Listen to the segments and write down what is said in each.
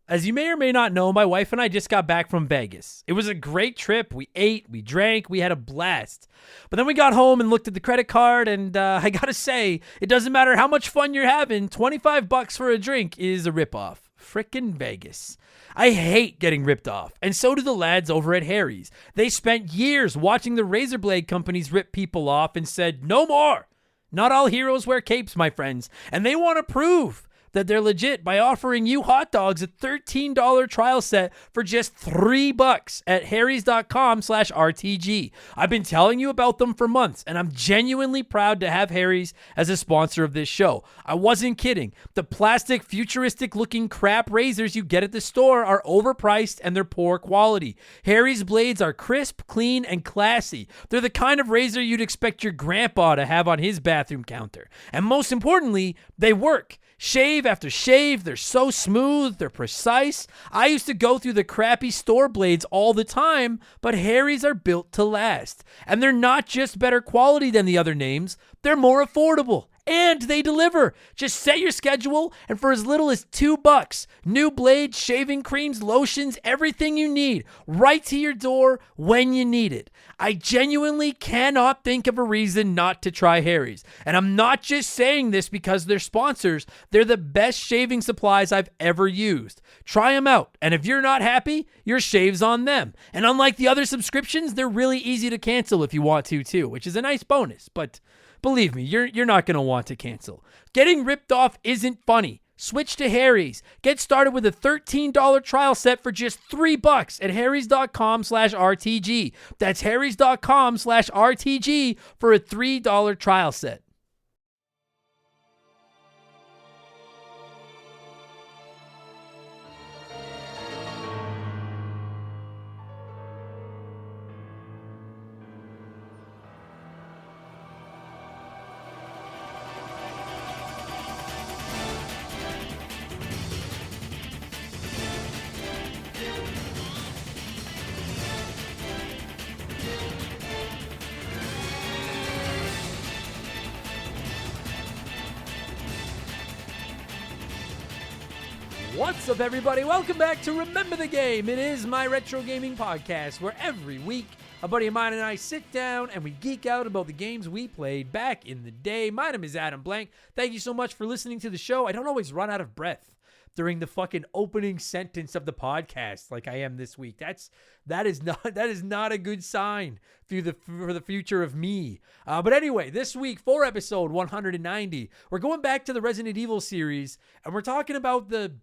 As you may or may not know, my wife and I just got back from Vegas. It was a great trip. We ate, we drank, we had a blast. But then we got home and looked at the credit card, and I gotta say, it doesn't matter how much fun you're having, $25 for a drink is a ripoff. Frickin' Vegas. I hate getting ripped off, and so do the lads over at Harry's. They spent years watching the razor blade companies rip people off and said, no more. Not all heroes wear capes, my friends, and they want to prove that they're legit by offering you hot dogs a $13 trial set for just $3 at harrys.com/RTG. I've been telling you about them for months, and I'm genuinely proud to have Harry's as a sponsor of this show. I wasn't kidding. The plastic, futuristic-looking crap razors you get at the store are overpriced and they're poor quality. Harry's blades are crisp, clean, and classy. They're the kind of razor you'd expect your grandpa to have on his bathroom counter. And most importantly, they work. Shave after shave, they're so smooth, they're precise. I used to go through the crappy store blades all the time, but Harry's are built to last. And they're not just better quality than the other names, they're more affordable. And they deliver. Just set your schedule, and for as little as $2, new blades, shaving creams, lotions, everything you need, right to your door when you need it. I genuinely cannot think of a reason not to try Harry's. And I'm not just saying this because they're sponsors. They're the best shaving supplies I've ever used. Try them out, and if you're not happy, your shave's on them. And unlike the other subscriptions, they're really easy to cancel if you want to too, which is a nice bonus, but believe me, you're not going to want to cancel. Getting ripped off isn't funny. Switch to Harry's. Get started with a $13 trial set for just $3 at harrys.com/RTG. That's harrys.com/RTG for a $3 trial set. What's up, everybody? Welcome back to Remember the Game. It is my retro gaming podcast where every week a buddy of mine and I sit down and we geek out about the games we played back in the day. My name is Adam Blank. Thank you so much for listening to the show. I don't always run out of breath during the fucking opening sentence of the podcast like I am this week. That is not a good sign for the future of me. But anyway, this week for episode 190, we're going back to the Resident Evil series and we're talking about the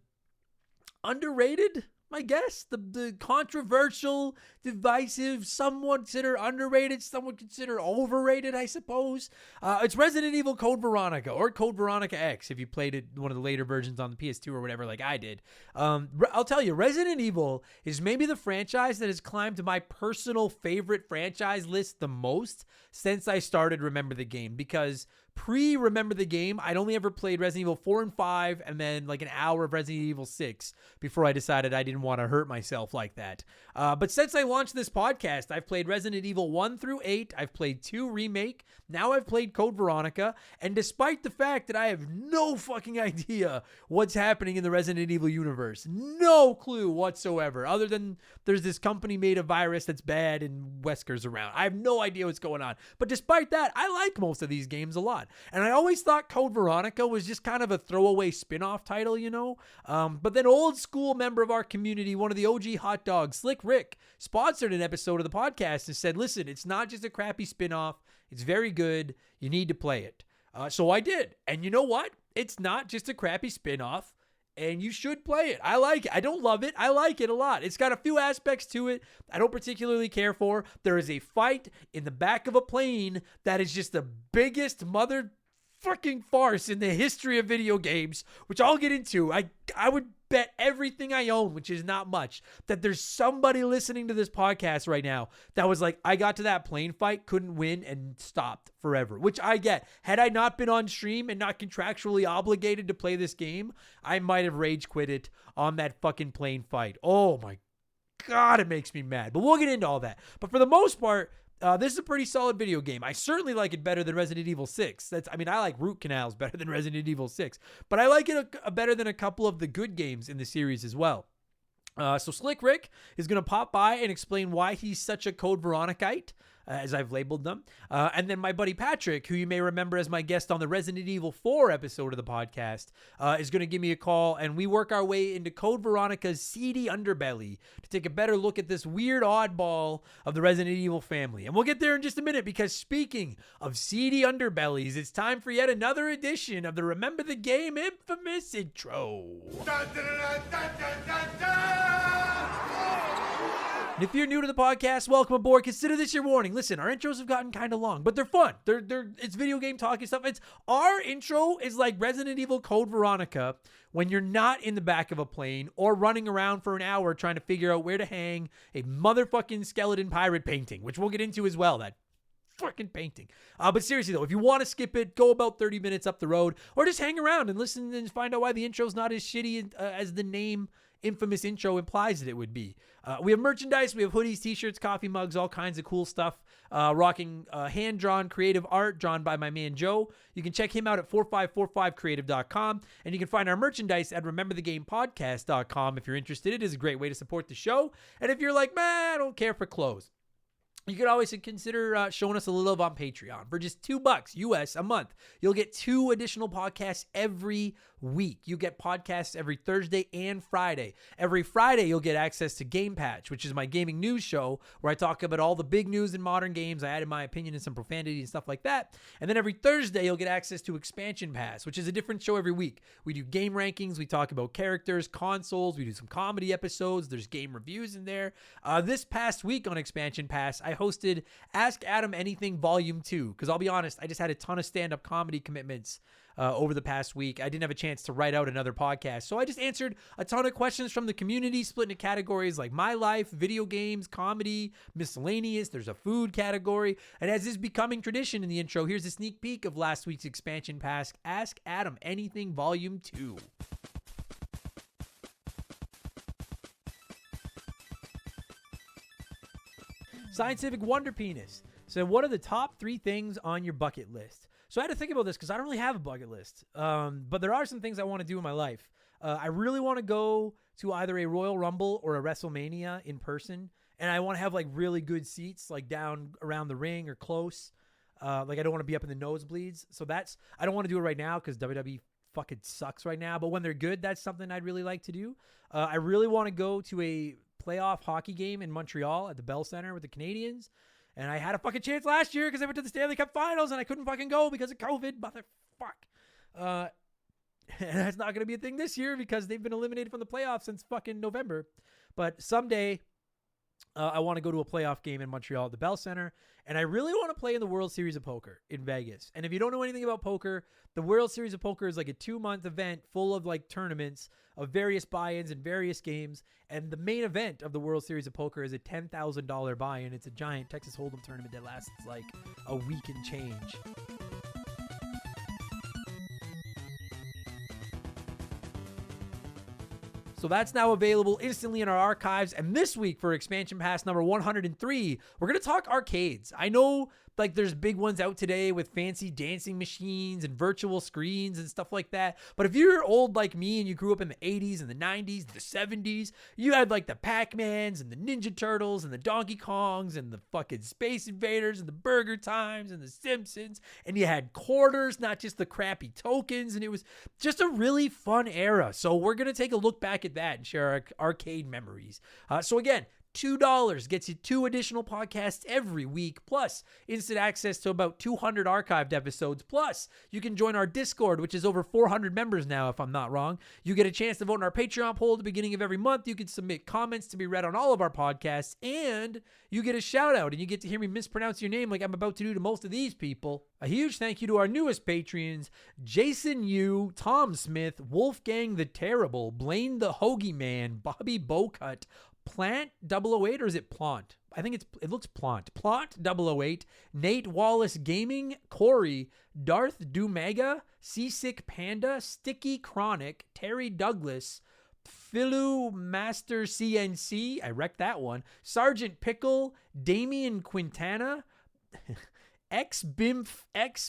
underrated, I guess, the controversial, divisive, some would consider underrated, some would consider overrated, I suppose. It's Resident Evil Code Veronica, or Code Veronica X, if you played it, one of the later versions on the PS2 or whatever, like I did. I'll tell you, Resident Evil is maybe the franchise that has climbed to my personal favorite franchise list the most since I started Remember the Game, because pre-Remember the Game, I'd only ever played Resident Evil 4 and 5 and then like an hour of Resident Evil 6 before I decided I didn't want to hurt myself like that. But since I launched this podcast, I've played Resident Evil 1 through 8. I've played 2 Remake. Now I've played Code Veronica. And despite the fact that I have no fucking idea what's happening in the Resident Evil universe, no clue whatsoever, other than there's this company made a virus that's bad and Wesker's around. I have no idea what's going on. But despite that, I like most of these games a lot. And I always thought Code Veronica was just kind of a throwaway spin-off title, you know? But then old school member of our community, one of the OG hot dogs, Slick Rick, sponsored an episode of the podcast and said, listen, it's not just a crappy spin-off. It's very good. You need to play it. So I did. And you know what? It's not just a crappy spin-off. And you should play it. I like it. I don't love it. I like it a lot. It's got a few aspects to it I don't particularly care for. There is a fight in the back of a plane that is just the biggest mother fucking farce in the history of video games, which I'll get into. I would bet everything I own, which is not much, that there's somebody listening to this podcast right now that was like, I got to that plane fight, couldn't win, and stopped forever, which I get. Had I not been on stream and not contractually obligated to play this game, I might have rage quit it on that fucking plane fight. Oh my God, it makes me mad. But we'll get into all that. But for the most part, this is a pretty solid video game. I certainly like it better than Resident Evil 6. I like root canals better than Resident Evil 6. But I like it better than a couple of the good games in the series as well. So Slick Rick is going to pop by and explain why he's such a Code Veronicite, as I've labeled them. And then my buddy Patrick, who you may remember as my guest on the Resident Evil 4 episode of the podcast, is going to give me a call, and we work our way into Code Veronica's seedy underbelly to take a better look at this weird oddball of the Resident Evil family. And we'll get there in just a minute, because speaking of seedy underbellies, it's time for yet another edition of the Remember the Game infamous intro. Dun, dun, dun, dun, dun, dun, dun. And if you're new to the podcast, welcome aboard. Consider this your warning. Listen, our intros have gotten kind of long, but they're fun. It's video game talk and stuff. Our intro is like Resident Evil Code Veronica when you're not in the back of a plane or running around for an hour trying to figure out where to hang a motherfucking skeleton pirate painting, which we'll get into as well. That freaking painting. But seriously though, if you want to skip it, go about 30 minutes up the road, or just hang around and listen and find out why the intro's not as shitty as the name infamous intro implies that it would be. We have merchandise, we have hoodies, t-shirts, coffee mugs, all kinds of cool stuff. Rocking hand-drawn creative art drawn by my man Joe. You can check him out at 4545creative.com, and you can find our merchandise at rememberthegamepodcast.com if you're interested. It is a great way to support the show. And if you're like, man, I don't care for clothes, you could always consider showing us a little love on Patreon. For just $2 US a month, you'll get 2 additional podcasts every week. You get podcasts every Thursday and Friday. Every Friday, you'll get access to Game Patch, which is my gaming news show where I talk about all the big news in modern games. I added my opinion and some profanity and stuff like that. And then every Thursday, you'll get access to Expansion Pass, which is a different show every week. We do game rankings. We talk about characters, consoles. We do some comedy episodes. There's game reviews in there. This past week on Expansion Pass, I hosted Ask Adam Anything Volume 2, because I'll be honest, I just had a ton of stand-up comedy commitments over the past week. I didn't have a chance to write out another podcast, so I just answered a ton of questions from the community, split into categories like my life, video games, comedy, miscellaneous. There's a food category, and as is becoming tradition in the intro, here's a sneak peek of last week's Expansion Pass, Ask Adam Anything Volume 2. Scientific Wonder Penis. So what are the top 3 things on your bucket list? So I had to think about this because I don't really have a bucket list. But there are some things I want to do in my life. I really want to go to either a Royal Rumble or a WrestleMania in person. And I want to have like really good seats, like down around the ring or close. Like I don't want to be up in the nosebleeds. So I don't want to do it right now because WWE fucking sucks right now. But when they're good, that's something I'd really like to do. I really want to go to a playoff hockey game in Montreal at the Bell Center with the Canadians. And I had a fucking chance last year because I went to the Stanley Cup Finals and I couldn't fucking go because of COVID, motherfuck. And that's not going to be a thing this year because they've been eliminated from the playoffs since fucking November. But someday I want to go to a playoff game in Montreal at the Bell Center. And I really want to play in the World Series of Poker in Vegas. And if you don't know anything about poker, the World Series of Poker is like a 2-month event full of like tournaments of various buy-ins and various games. And the main event of the World Series of Poker is a $10,000 buy-in. It's a giant Texas Hold'em tournament that lasts like a week and change. So that's now available instantly in our archives. And this week for Expansion Pass number 103, we're going to talk arcades. I know like there's big ones out today with fancy dancing machines and virtual screens and stuff like that. But if you're old like me and you grew up in the 80s and the 90s, the 70s, you had like the Pac-Mans and the Ninja Turtles and the Donkey Kongs and the fucking Space Invaders and the Burger Times and the Simpsons. And you had quarters, not just the crappy tokens. And it was just a really fun era. So we're going to take a look back at that and share our arcade memories. So again, $2 gets you 2 additional podcasts every week, plus instant access to about 200 archived episodes. Plus, you can join our Discord, which is over 400 members now, if I'm not wrong. You get a chance to vote in our Patreon poll at the beginning of every month. You can submit comments to be read on all of our podcasts, and you get a shout out, and you get to hear me mispronounce your name like I'm about to do to most of these people. A huge thank you to our newest Patreons, Jason Yu, Tom Smith, Wolfgang the Terrible, Blaine the Hoagie Man, Bobby Bocut, Plant 008, or is it Plant? I think it looks Plant. Plant 008, Nate Wallace Gaming, Corey, Darth Dumega, Seasick Panda, Sticky Chronic, Terry Douglas, Philu Master CNC, I wrecked that one, Sergeant Pickle, Damian Quintana, X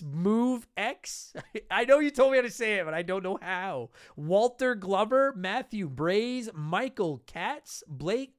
Move X. I know you told me how to say it, but I don't know how. Walter Glover, Matthew Braze, Michael Katz, Blake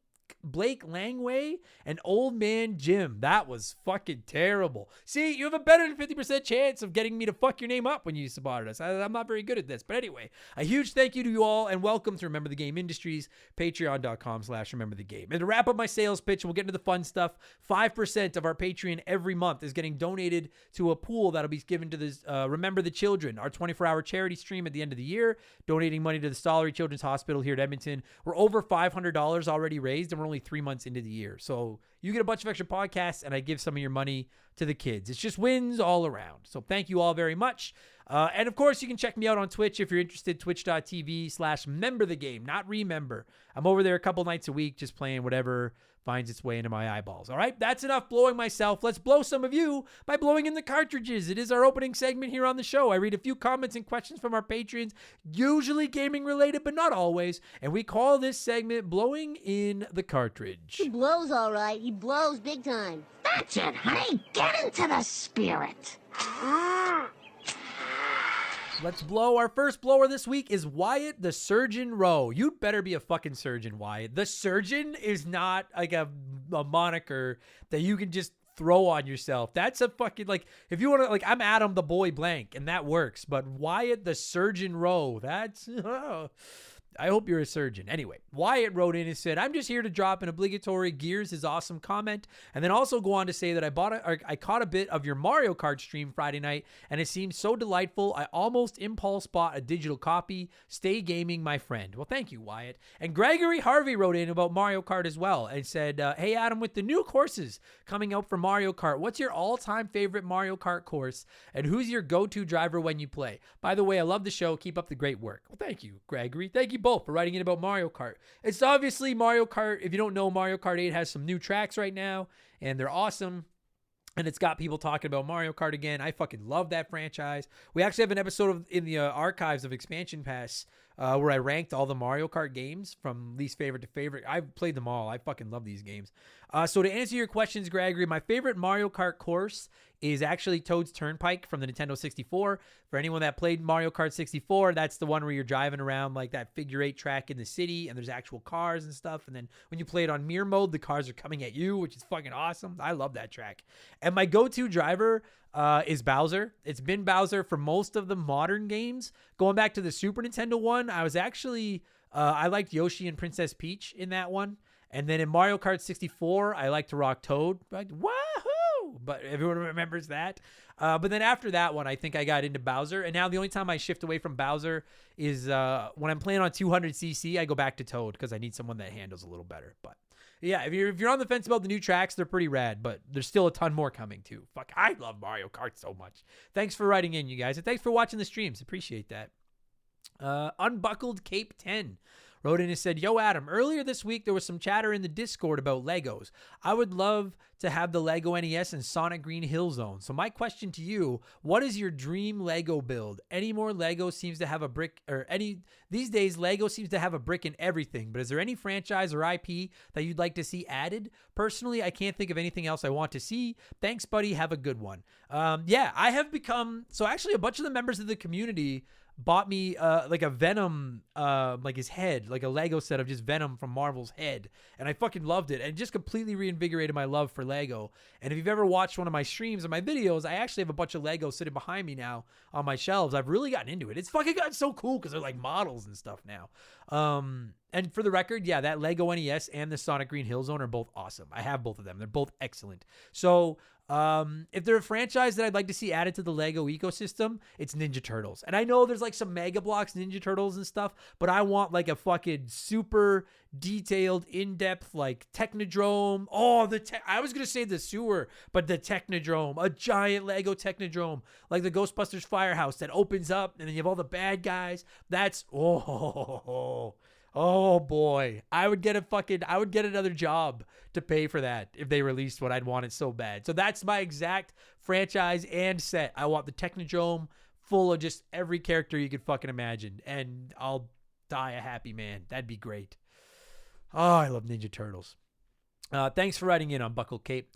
Langway, and Old Man Jim. That was fucking terrible. See, you have a better than 50% chance of getting me to fuck your name up when you supported us. I'm not very good at this. But anyway, a huge thank you to you all, and welcome to Remember the Game Industries, patreon.com/rememberthegame. And to wrap up my sales pitch, we'll get into the fun stuff. 5% of our Patreon every month is getting donated to a pool that'll be given to this Remember the Children, our 24-hour charity stream at the end of the year, donating money to the Stollery Children's Hospital here at Edmonton. We're over $500 already raised, and we're only 3 months into the year. So you get a bunch of extra podcasts, and I give some of your money to the kids. It's just wins all around. So thank you all very much. And of course, you can check me out on Twitch if you're interested, twitch.tv/memberthegame, not remember. I'm over there a couple nights a week just playing whatever finds its way into my eyeballs. All right, that's enough blowing myself. Let's blow some of you by blowing in the cartridges. It is our opening segment here on the show. I read a few comments and questions from our patrons, usually gaming related, but not always. And we call this segment Blowing in the Cartridge. He blows all right. He blows big time. That's it, honey. Get into the spirit. Let's blow. Our first blower this week is Wyatt the Surgeon Rowe. You'd better be a fucking surgeon, Wyatt. The Surgeon is not like a moniker that you can just throw on yourself. That's a fucking, like, if you want to, like, I'm Adam the Boy Blank, and that works. But Wyatt the Surgeon Rowe, that's... I hope you're a surgeon. Anyway, Wyatt wrote in and said, I'm just here to drop an obligatory Gears is awesome comment, and then also go on to say that I caught a bit of your Mario Kart stream Friday night, and it seemed so delightful, I almost impulse bought a digital copy. Stay gaming, my friend. Well, thank you, Wyatt. And Gregory Harvey wrote in about Mario Kart as well, and said, hey, Adam, with the new courses coming out for Mario Kart, what's your all-time favorite Mario Kart course, and who's your go-to driver when you play? By the way, I love the show. Keep up the great work. Well, thank you, Gregory. Thank you both for writing in about Mario Kart. It's obviously Mario Kart. If you don't know, Mario Kart 8 has some new tracks right now, and they're awesome. And it's got people talking about Mario Kart again. I fucking love that franchise. We actually have an episode in the archives of Expansion Pass where I ranked all the Mario Kart games from least favorite to favorite. I've played them all. I fucking love these games. So to answer your questions, Gregory, my favorite Mario Kart course is actually Toad's Turnpike from the Nintendo 64. For anyone that played Mario Kart 64, that's the one where you're driving around like that figure eight track in the city, and there's actual cars and stuff. And then when you play it on mirror mode, the cars are coming at you, which is fucking awesome. I love that track. And my go-to driver is Bowser. It's been Bowser for most of the modern games. Going back to the Super Nintendo one, I was actually, I liked Yoshi and Princess Peach in that one. And then in Mario Kart 64, I like to rock Toad. Like, wahoo! But everyone remembers that. But then after that one, I think I got into Bowser. And now the only time I shift away from Bowser is when I'm playing on 200cc, I go back to Toad because I need someone that handles a little better. But yeah, if you're on the fence about the new tracks, they're pretty rad. But there's still a ton more coming too. Fuck, I love Mario Kart so much. Thanks for writing in, you guys. And thanks for watching the streams. Appreciate that. Unbuckled Cape 10 wrote in and said, yo, Adam, earlier this week there was some chatter in the Discord about Legos. I would love to have the Lego NES and Sonic Green Hill Zone. So my question to you, what is your dream Lego build? These days, Lego seems to have a brick in everything, but is there any franchise or IP that you'd like to see added? Personally, I can't think of anything else I want to see. Thanks, buddy. Have a good one. Yeah, I have become, so actually a bunch of the members of the community bought me like a Venom, like his head, like a Lego set of just Venom from Marvel's head. And I fucking loved it. And it just completely reinvigorated my love for Lego. And if you've ever watched one of my streams and my videos, I actually have a bunch of Legos sitting behind me now on my shelves. I've really gotten into it. It's fucking gotten so cool because they're like models and stuff now. And for the record, yeah, that Lego NES and the Sonic Green Hill Zone are both awesome. I have both of them. They're both excellent. So if they're a franchise that I'd like to see added to the Lego ecosystem, it's Ninja Turtles. And I know there's like some Mega Bloks Ninja Turtles and stuff, but I want like a fucking super detailed, in-depth, like Technodrome. Oh, I was going to say the sewer, but the Technodrome, a giant Lego Technodrome, like the Ghostbusters Firehouse that opens up and then you have all the bad guys. That's, oh boy, I would get another job to pay for that if they released what I'd want it so bad. So that's my exact franchise and set. I want the Technodrome full of just every character you could fucking imagine, and I'll die a happy man. That'd be great. Oh, I love Ninja Turtles. Thanks for writing in on Buckle Cape.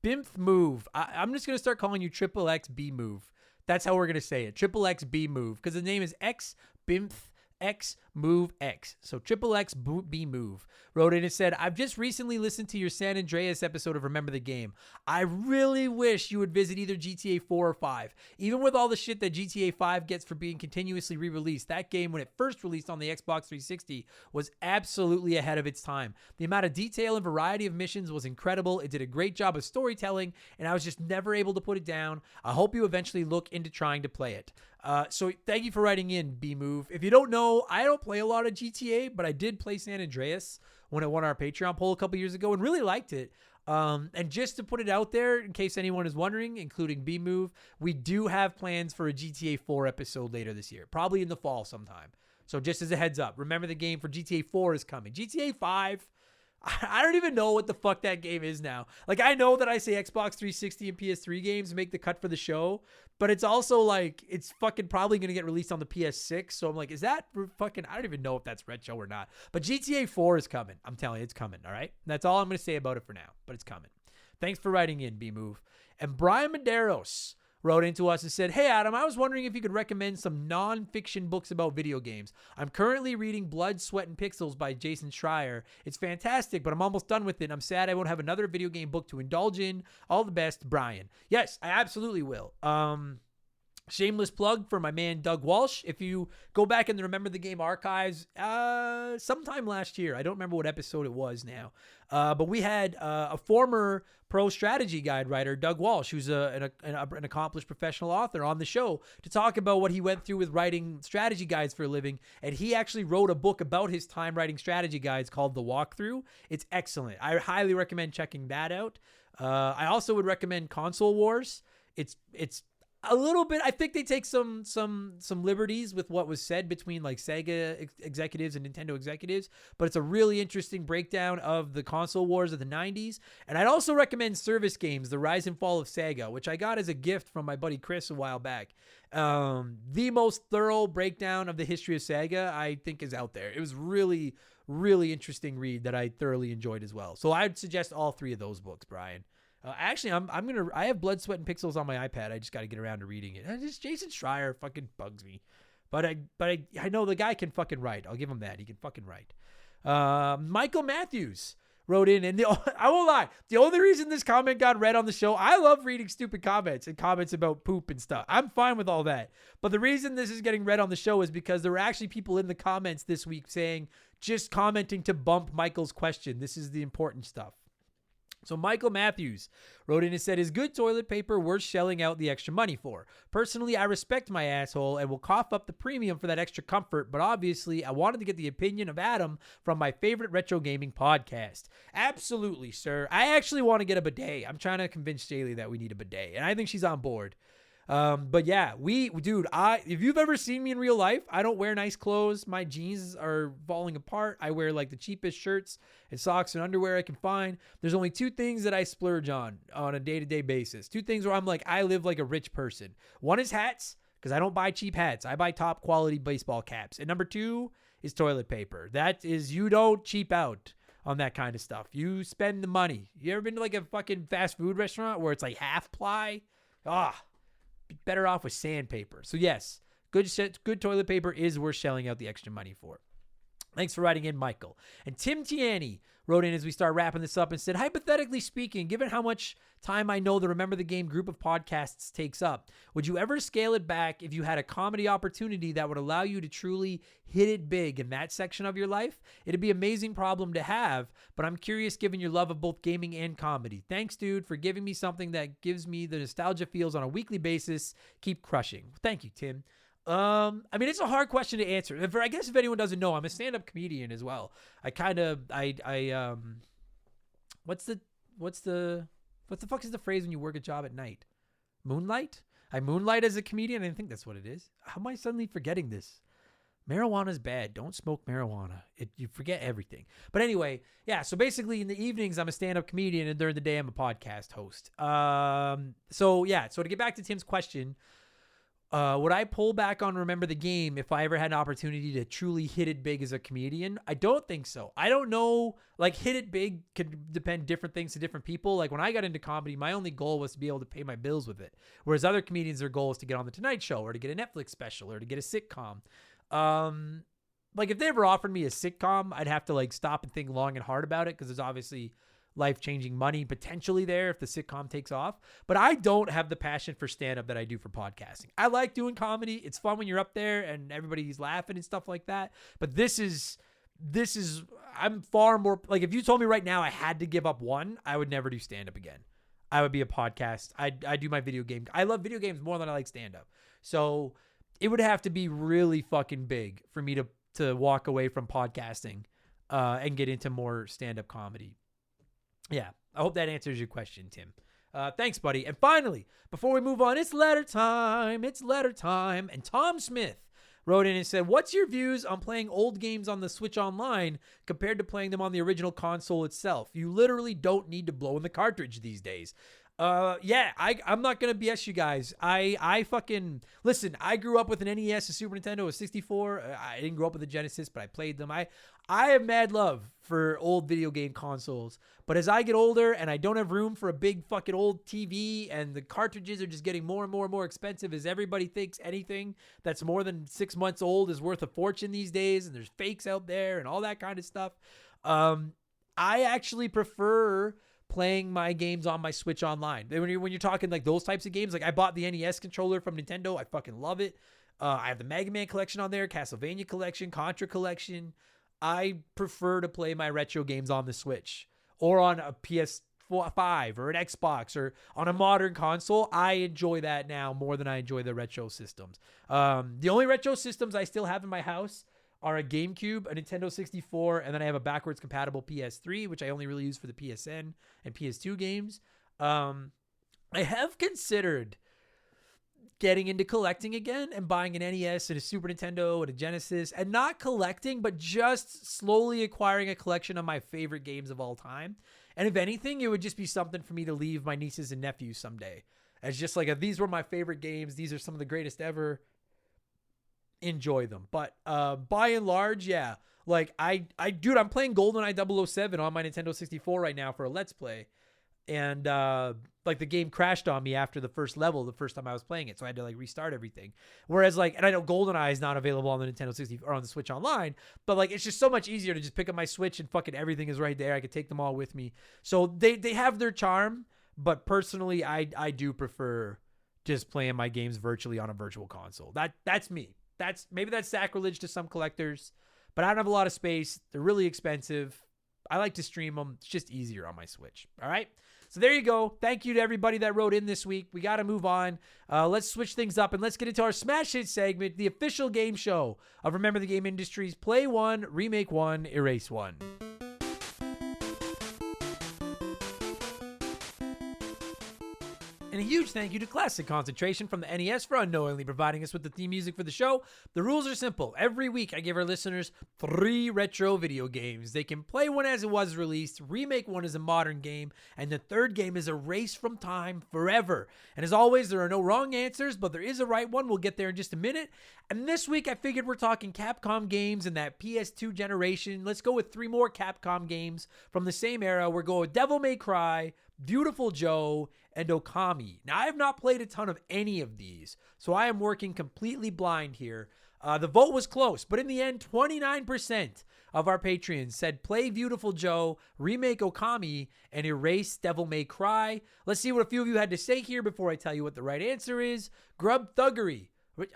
Bimf Move. I'm just going to start calling you Triple X B Move. That's how we're going to say it. Triple X B Move. Because the name is X Bimf X Move X. So Triple X B Move wrote in and said, I've just recently listened to your San Andreas episode of Remember the Game. I really wish you would visit either GTA 4 or 5. Even with all the shit that GTA 5 gets for being continuously re-released, that game when it first released on the Xbox 360 was absolutely ahead of its time. The amount of detail and variety of missions was incredible. It did a great job of storytelling, and I was just never able to put it down. I hope you eventually look into trying to play it. So thank you for writing in, B-Move. If you don't know, I don't play a lot of GTA, but I did play San Andreas when it won our Patreon poll a couple years ago and really liked it. And just to put it out there, in case anyone is wondering, including B-Move, we do have plans for a GTA 4 episode later this year, probably in the fall sometime. So just as a heads up, remember the game for GTA 4 is coming. GTA 5, I don't even know what the fuck that game is now. Like, I know that I say Xbox 360 and PS3 games make the cut for the show, but it's also like, it's fucking probably going to get released on the PS6. So I'm like, is that fucking, I don't even know if that's retro or not. But GTA 4 is coming. I'm telling you, it's coming. All right. That's all I'm going to say about it for now, but it's coming. Thanks for writing in, B-Move. And Brian Medeiros wrote into us and said, hey, Adam, I was wondering if you could recommend some non-fiction books about video games. I'm currently reading Blood, Sweat, and Pixels by Jason Schreier. It's fantastic, but I'm almost done with it. I'm sad I won't have another video game book to indulge in. All the best, Brian. Yes, I absolutely will. Shameless plug for my man Doug Walsh. If you go back in the Remember the Game archives, sometime last year, I don't remember what episode it was now, but we had a former pro strategy guide writer, Doug Walsh, who's an accomplished professional author, on the show to talk about what he went through with writing strategy guides for a living. And he actually wrote a book about his time writing strategy guides called The Walkthrough. It's excellent. I highly recommend checking that out. I also would recommend Console Wars. It's a little bit, I think they take some liberties with what was said between like Sega executives and Nintendo executives, but it's a really interesting breakdown of the console wars of the 90s. And I'd also recommend Service Games, The Rise and Fall of Sega, which I got as a gift from my buddy Chris a while back. The most thorough breakdown of the history of Sega, I think, is out there. It was really, really interesting read that I thoroughly enjoyed as well. So I'd suggest all three of those books, Brian. Actually, I have Blood, Sweat, and Pixels on my iPad. I just got to get around to reading it. Just Jason Schreier fucking bugs me, but I know the guy can fucking write. I'll give him that. He can fucking write. Michael Matthews wrote in, and I won't lie, the only reason this comment got read on the show, I love reading stupid comments and comments about poop and stuff. I'm fine with all that, but the reason this is getting read on the show is because there were actually people in the comments this week saying, just commenting to bump Michael's question. This is the important stuff. So Michael Matthews wrote in and said, is good toilet paper worth shelling out the extra money for? Personally, I respect my asshole and will cough up the premium for that extra comfort, but obviously I wanted to get the opinion of Adam from my favorite retro gaming podcast. Absolutely, sir. I actually want to get a bidet. I'm trying to convince Jaylee that we need a bidet, and I think she's on board. But yeah, if you've ever seen me in real life, I don't wear nice clothes. My jeans are falling apart. I wear like the cheapest shirts and socks and underwear I can find. There's only two things that I splurge on a day-to-day basis. Two things where I'm like, I live like a rich person. One is hats, because I don't buy cheap hats. I buy top quality baseball caps. And number two is toilet paper. That is, you don't cheap out on that kind of stuff. You spend the money. You ever been to like a fucking fast food restaurant where it's like half ply? Better off with sandpaper. So yes, good toilet paper is worth shelling out the extra money for. Thanks for writing in, Michael. And Tim Tiani wrote in as we start wrapping this up and said, hypothetically speaking, given how much time I know the Remember the Game group of podcasts takes up, would you ever scale it back if you had a comedy opportunity that would allow you to truly hit it big in that section of your life? It'd be an amazing problem to have, but I'm curious given your love of both gaming and comedy. Thanks, dude, for giving me something that gives me the nostalgia feels on a weekly basis. Keep crushing. Thank you, Tim. I mean, it's a hard question to answer. I guess if anyone doesn't know, I'm a stand-up comedian as well. What's the fuck is the phrase when you work a job at night? Moonlight? I moonlight as a comedian. I think that's what it is. How am I suddenly forgetting this? Marijuana's bad. Don't smoke marijuana. You forget everything. But anyway, yeah. So basically in the evenings, I'm a stand-up comedian, and during the day, I'm a podcast host. So to get back to Tim's question, Would I pull back on Remember the Game if I ever had an opportunity to truly hit it big as a comedian? I don't think so. I don't know. Like, hit it big could depend different things to different people. Like, when I got into comedy, my only goal was to be able to pay my bills with it. Whereas other comedians, their goal is to get on the Tonight Show or to get a Netflix special or to get a sitcom. Like, if they ever offered me a sitcom, I'd have to, like, stop and think long and hard about it because there's obviously life-changing money potentially there if the sitcom takes off. But I don't have the passion for stand-up that I do for podcasting. I like doing comedy. It's fun when you're up there and everybody's laughing and stuff like that. But this is I'm far more, like, if you told me right now I had to give up one, I would never do stand-up again. I would be a podcast. I do my video game. I love video games more than I like stand-up. So it would have to be really fucking big for me to walk away from podcasting and get into more stand-up comedy. Yeah, I hope that answers your question, Tim. Thanks, buddy. And finally, before we move on, it's letter time. It's letter time. And Tom Smith wrote in and said, what's your views on playing old games on the Switch Online compared to playing them on the original console itself? You literally don't need to blow in the cartridge these days. Yeah, I'm not going to BS you guys. I fucking, listen, I grew up with an NES, a Super Nintendo, a 64. I didn't grow up with a Genesis, but I played them. I have mad love for old video game consoles. But as I get older and I don't have room for a big fucking old TV and the cartridges are just getting more and more and more expensive as everybody thinks anything that's more than 6 months old is worth a fortune these days and there's fakes out there and all that kind of stuff. I actually prefer playing my games on my Switch Online. When you're talking like those types of games, like I bought the NES controller from Nintendo. I fucking love it. I have the Mega Man collection on there, Castlevania collection, Contra collection. I prefer to play my retro games on the Switch or on a PS5 or an Xbox or on a modern console. I enjoy that now more than I enjoy the retro systems. The only retro systems I still have in my house are a GameCube, a Nintendo 64, and then I have a backwards compatible PS3, which I only really use for the PSN and PS2 games. I have considered getting into collecting again and buying an NES and a Super Nintendo and a Genesis, and not collecting, but just slowly acquiring a collection of my favorite games of all time. And if anything, it would just be something for me to leave my nieces and nephews someday. As just like, these were my favorite games. These are some of the greatest ever. Enjoy them. But by and large, yeah. Like, dude, I'm playing GoldenEye 007 on my Nintendo 64 right now for a Let's Play. And like the game crashed on me after the first level the first time I was playing it, so I had to like restart everything. Whereas like, and I know GoldenEye is not available on the Nintendo 60 or on the Switch Online, but like it's just so much easier to just pick up my Switch and fucking everything is right there. I could take them all with me. So they have their charm, but personally I do prefer just playing my games virtually on a virtual console. That's me. Maybe that's sacrilege to some collectors, but I don't have a lot of space. They're really expensive. I like to stream them. It's just easier on my Switch. All right. So there you go. Thank you to everybody that wrote in this week. We got to move on. Let's switch things up and let's get into our Smash Hit segment, the official game show of Remember the Game Industries. Play one, remake one, erase one. And a huge thank you to Classic Concentration from the NES for unknowingly providing us with the theme music for the show. The rules are simple. Every week, I give our listeners 3 retro video games. They can play one as it was released, remake one as a modern game, and the third game is erased from time forever. And as always, there are no wrong answers, but there is a right one. We'll get there in just a minute. And this week, I figured we're talking Capcom games in that PS2 generation. Let's go with 3 more Capcom games from the same era. We're going with Devil May Cry, Beautiful Joe, and Okami. Now, I have not played a ton of any of these, so I am working completely blind here. The vote was close, but in the end, 29% of our Patreons said play Beautiful Joe, remake Okami, and erase Devil May Cry. Let's see what a few of you had to say here before I tell you what the right answer is. Grub Thuggery.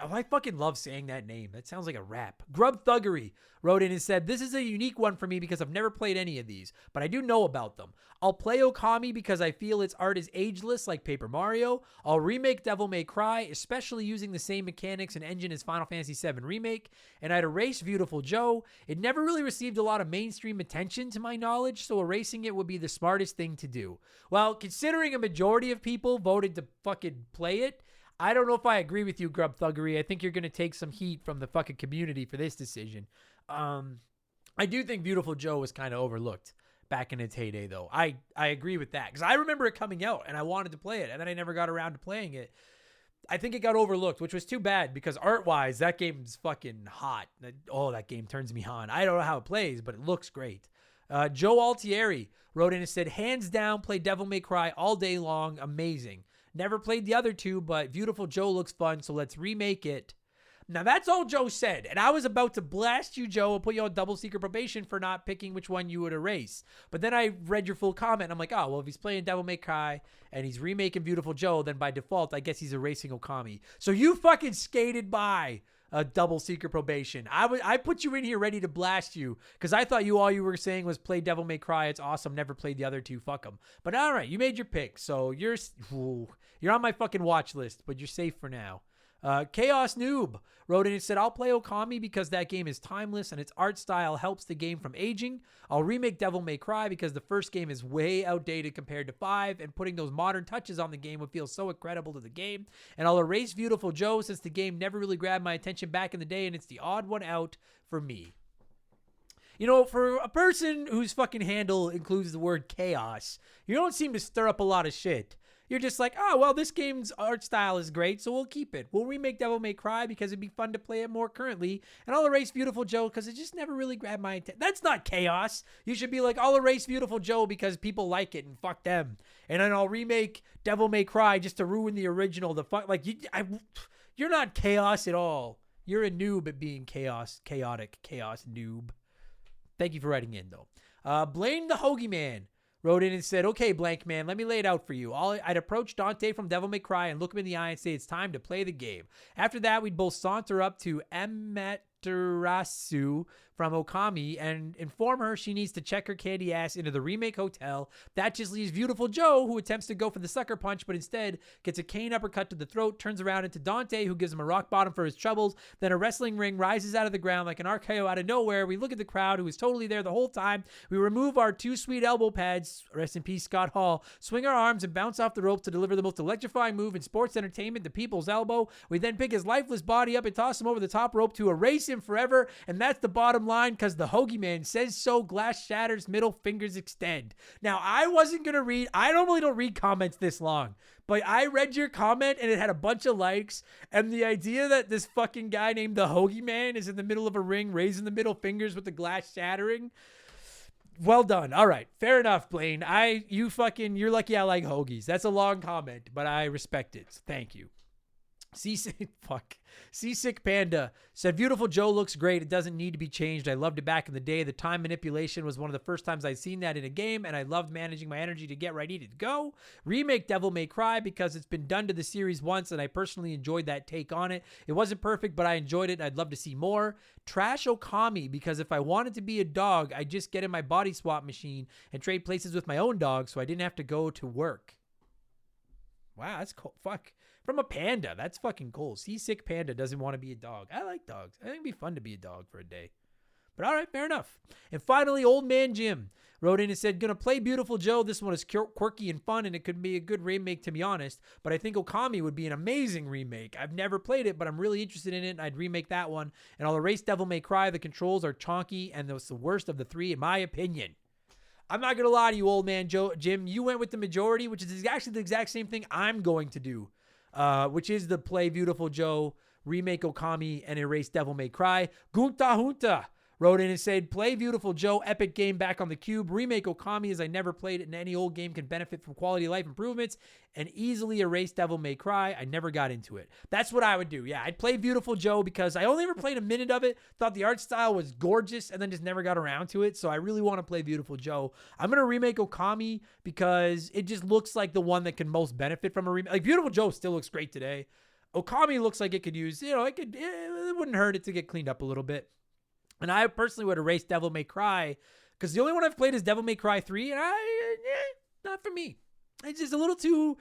Oh, I fucking love saying that name. That sounds like a rap. Grub Thuggery wrote in and said, this is a unique one for me because I've never played any of these, but I do know about them. I'll play Okami because I feel its art is ageless like Paper Mario. I'll remake Devil May Cry, especially using the same mechanics and engine as Final Fantasy VII Remake. And I'd erase Beautiful Joe. It never really received a lot of mainstream attention to my knowledge, so erasing it would be the smartest thing to do. Well, considering a majority of people voted to fucking play it, I don't know if I agree with you, Grub Thuggery. I think you're going to take some heat from the fucking community for this decision. I do think Beautiful Joe was kind of overlooked back in its heyday, though. I agree with that because I remember it coming out and I wanted to play it, and then I never got around to playing it. I think it got overlooked, which was too bad because art-wise, that game's fucking hot. That game turns me on. I don't know how it plays, but it looks great. Joe Altieri wrote in and said, hands down, play Devil May Cry all day long. Amazing. Never played the other two, but Beautiful Joe looks fun, so let's remake it. Now, that's all Joe said, and I was about to blast you, Joe, and put you on double secret probation for not picking which one you would erase. But then I read your full comment, and I'm like, oh, well, if he's playing Devil May Cry and he's remaking Beautiful Joe, then by default, I guess he's erasing Okami. So you fucking skated by a double secret probation. I put you in here ready to blast you because I thought all you were saying was play Devil May Cry. It's awesome. Never played the other two. Fuck them. But all right, you made your pick, so you're on my fucking watch list, but you're safe for now. Chaos Noob wrote in and said, I'll play Okami because that game is timeless and its art style helps the game from aging. I'll remake Devil May Cry because the first game is way outdated compared to 5, and putting those modern touches on the game would feel so incredible to the game. And I'll erase Beautiful Joe since the game never really grabbed my attention back in the day and it's the odd one out for me. You know, for a person whose fucking handle includes the word chaos, you don't seem to stir up a lot of shit. You're just like, oh, well, this game's art style is great, so we'll keep it. We'll remake Devil May Cry because it'd be fun to play it more currently. And I'll erase Beautiful Joe because it just never really grabbed my attention. That's not chaos. You should be like, I'll erase Beautiful Joe because people like it and fuck them. And then I'll remake Devil May Cry just to ruin the original. You're not chaos at all. You're a noob at being chaotic noob. Thank you for writing in, though. Blame the Hoagie Man wrote in and said, okay, blank man, let me lay it out for you. I'd approach Dante from Devil May Cry and look him in the eye and say, it's time to play the game. After that, we'd both saunter up to Amaterasu from Okami and inform her she needs to check her candy ass into the remake hotel. That just leaves Beautiful Joe, who attempts to go for the sucker punch, but instead gets a cane uppercut to the throat, turns around into Dante, who gives him a rock bottom for his troubles. Then a wrestling ring rises out of the ground like an RKO out of nowhere. We look at the crowd, who is totally there the whole time. We remove our two sweet elbow pads, rest in peace, Scott Hall, swing our arms and bounce off the rope to deliver the most electrifying move in sports entertainment, the people's elbow. We then pick his lifeless body up and toss him over the top rope to erase him forever. And that's the bottom line, because the Hoagie Man says so. Glass shatters, middle fingers extend. Now, I wasn't going to read, I normally don't read comments this long, but I read your comment and it had a bunch of likes. And the idea that this fucking guy named the Hoagie Man is in the middle of a ring, raising the middle fingers with the glass shattering. Well done. All right. Fair enough, Blaine. You're lucky I like hoagies. That's a long comment, but I respect it. So thank you. Seasick Panda said, Beautiful Joe looks great. It doesn't need to be changed. I loved it back in the day. The time manipulation was one of the first times I'd seen that in a game, and I loved managing my energy to get ready to go. Remake Devil May Cry because it's been done to the series once, and I personally enjoyed that take on it. It wasn't perfect, but I enjoyed it. I'd love to see more. Trash Okami because if I wanted to be a dog, I'd just get in my body swap machine and trade places with my own dog so I didn't have to go to work. Wow, that's cool. Fuck. From a panda. That's fucking cool. Seasick Panda doesn't want to be a dog. I like dogs. I think it'd be fun to be a dog for a day. But all right, fair enough. And finally, Old Man Jim wrote in and said, gonna play Beautiful Joe. This one is quirky and fun, and it could be a good remake, to be honest. But I think Okami would be an amazing remake. I've never played it, but I'm really interested in it, and I'd remake that one. And I'll erase Devil May Cry. The controls are chonky, and it's the worst of the three, in my opinion. I'm not going to lie to you, Old Man Jim. You went with the majority, which is actually the exact same thing I'm going to do. Which is the play Beautiful Joe, remake Okami, and erase Devil May Cry. Gunta Junta wrote in and said, play Beautiful Joe, epic game back on the cube. Remake Okami as I never played it, and any old game can benefit from quality of life improvements, and easily erase Devil May Cry. I never got into it. That's what I would do. Yeah, I'd play Beautiful Joe because I only ever played a minute of it, thought the art style was gorgeous, and then just never got around to it. So I really want to play Beautiful Joe. I'm going to remake Okami because it just looks like the one that can most benefit from a remake. Like, Beautiful Joe still looks great today. Okami looks like it could use, it wouldn't hurt it to get cleaned up a little bit. And I personally would erase Devil May Cry because the only one I've played is Devil May Cry 3, and not for me. It's just a little too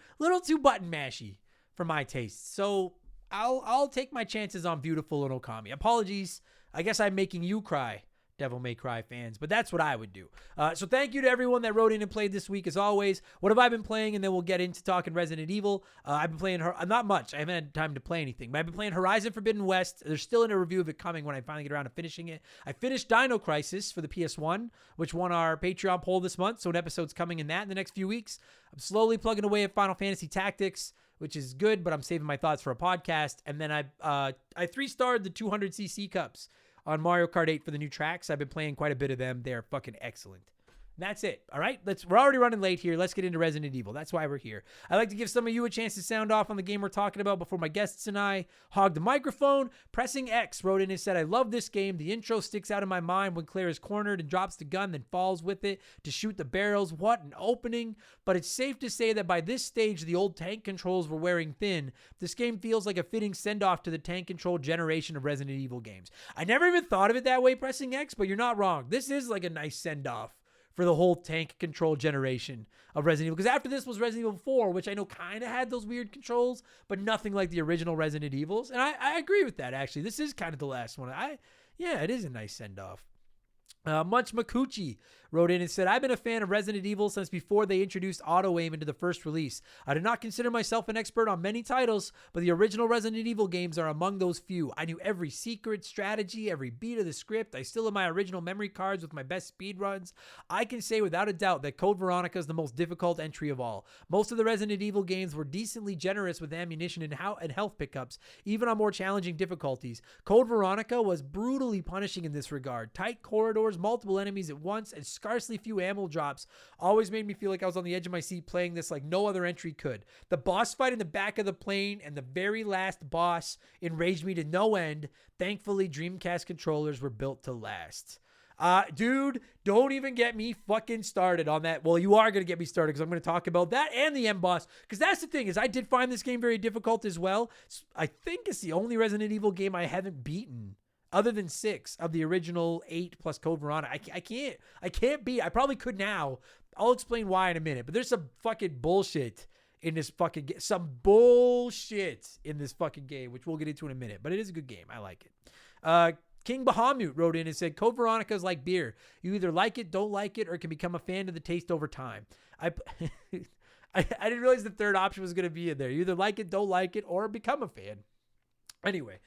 button mashy for my taste. So I'll take my chances on Beautiful and Okami. Apologies. I guess I'm making you cry, Devil May Cry fans, but that's what I would do. So thank you to everyone that wrote in and played this week. As always, what have I been playing? And then we'll get into talking Resident Evil. I've been playing not much. I haven't had time to play anything, but I've been playing Horizon Forbidden West. There's still a review of it coming when I finally get around to finishing it. I finished Dino Crisis for the PS1, which won our Patreon poll this month. So an episode's coming in that in the next few weeks. I'm slowly plugging away at Final Fantasy Tactics, which is good, but I'm saving my thoughts for a podcast. And then I 3-starred the 200cc cups on Mario Kart 8 for the new tracks. I've been playing quite a bit of them. They're fucking excellent. That's it. All right. We're already running late here. Let's get into Resident Evil. That's why we're here. I'd like to give some of you a chance to sound off on the game we're talking about before my guests and I hog the microphone. Pressing X wrote in and said, I love this game. The intro sticks out in my mind when Claire is cornered and drops the gun, then falls with it to shoot the barrels. What an opening. But it's safe to say that by this stage, the old tank controls were wearing thin. This game feels like a fitting send-off to the tank control generation of Resident Evil games. I never even thought of it that way, Pressing X, but you're not wrong. This is like a nice send-off for the whole tank control generation of Resident Evil. Because after this was Resident Evil 4, which I know kind of had those weird controls, but nothing like the original Resident Evils. And I agree with that, actually. This is kind of the last one. Yeah, it is a nice send-off. Munch Makuchi wrote in and said, I've been a fan of Resident Evil since before they introduced auto-aim into the first release. I do not consider myself an expert on many titles, but the original Resident Evil games are among those few. I knew every secret, strategy, every beat of the script. I still have my original memory cards with my best speed runs. I can say without a doubt that Code Veronica is the most difficult entry of all. Most of the Resident Evil games were decently generous with ammunition and health pickups, even on more challenging difficulties. Code Veronica was brutally punishing in this regard. Tight corridors, multiple enemies at once, and scarcely few ammo drops always made me feel like I was on the edge of my seat playing this like no other entry could. The boss fight in the back of the plane and the very last boss enraged me to no end. Thankfully, Dreamcast controllers were built to last. Dude, don't even get me fucking started on that. Well, you are going to get me started because I'm going to talk about that and the end boss. Because that's the thing is I did find this game very difficult as well. I think it's the only Resident Evil game I haven't beaten. Other than 6 of the original 8 plus Code Veronica. I can't beat. I probably could now. I'll explain why in a minute. But there's some fucking bullshit in this fucking game. Some bullshit in this fucking game, which we'll get into in a minute. But it is a good game. I like it. King Bahamut wrote in and said, Code Veronica is like beer. You either like it, don't like it, or can become a fan of the taste over time. I didn't realize the third option was going to be in there. You either like it, don't like it, or become a fan. Anyway,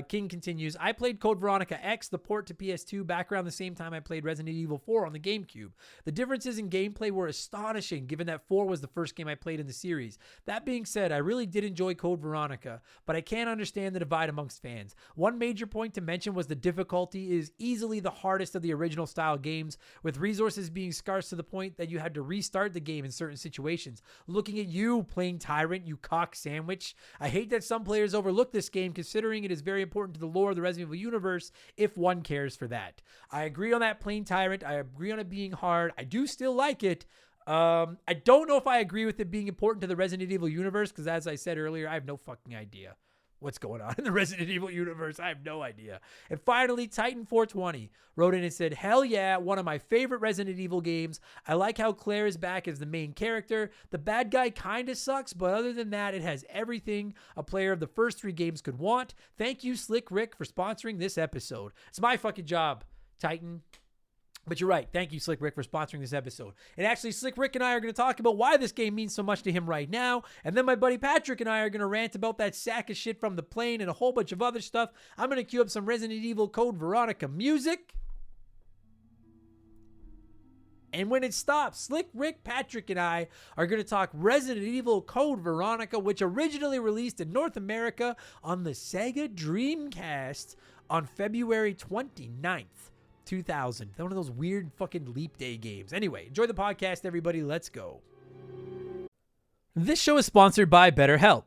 King continues, I played Code Veronica X, the port to PS2, back around the same time I played Resident Evil 4 on the GameCube. The differences in gameplay were astonishing, given that 4 was the first game I played in the series. That being said, I really did enjoy Code Veronica, but I can't understand the divide amongst fans. One major point to mention was the difficulty is easily the hardest of the original style games, with resources being scarce to the point that you had to restart the game in certain situations. Looking at you playing Tyrant, you cock sandwich. I hate that some players overlook this game, considering it is very important to the lore of the Resident Evil universe if one cares for that. I agree on that plain Tyrant. I agree on it being hard. I do still like it. I don't know if I agree with it being important to the Resident Evil universe because, as I said earlier, I have no fucking idea what's going on in the Resident Evil universe. I have no idea. And finally, Titan420 wrote in and said, hell yeah, one of my favorite Resident Evil games. I like how Claire is back as the main character. The bad guy kind of sucks, but other than that, it has everything a player of the first 3 games could want. Thank you, Slick Rick, for sponsoring this episode. It's my fucking job, Titan. But you're right. Thank you, Slick Rick, for sponsoring this episode. And actually, Slick Rick and I are going to talk about why this game means so much to him right now. And then my buddy Patrick and I are going to rant about that sack of shit from the plane and a whole bunch of other stuff. I'm going to cue up some Resident Evil Code Veronica music. And when it stops, Slick Rick, Patrick, and I are going to talk Resident Evil Code Veronica, which originally released in North America on the Sega Dreamcast on February 29th. 2000. One of those weird fucking leap day games. Anyway, enjoy the podcast, everybody. Let's go. This show is sponsored by BetterHelp.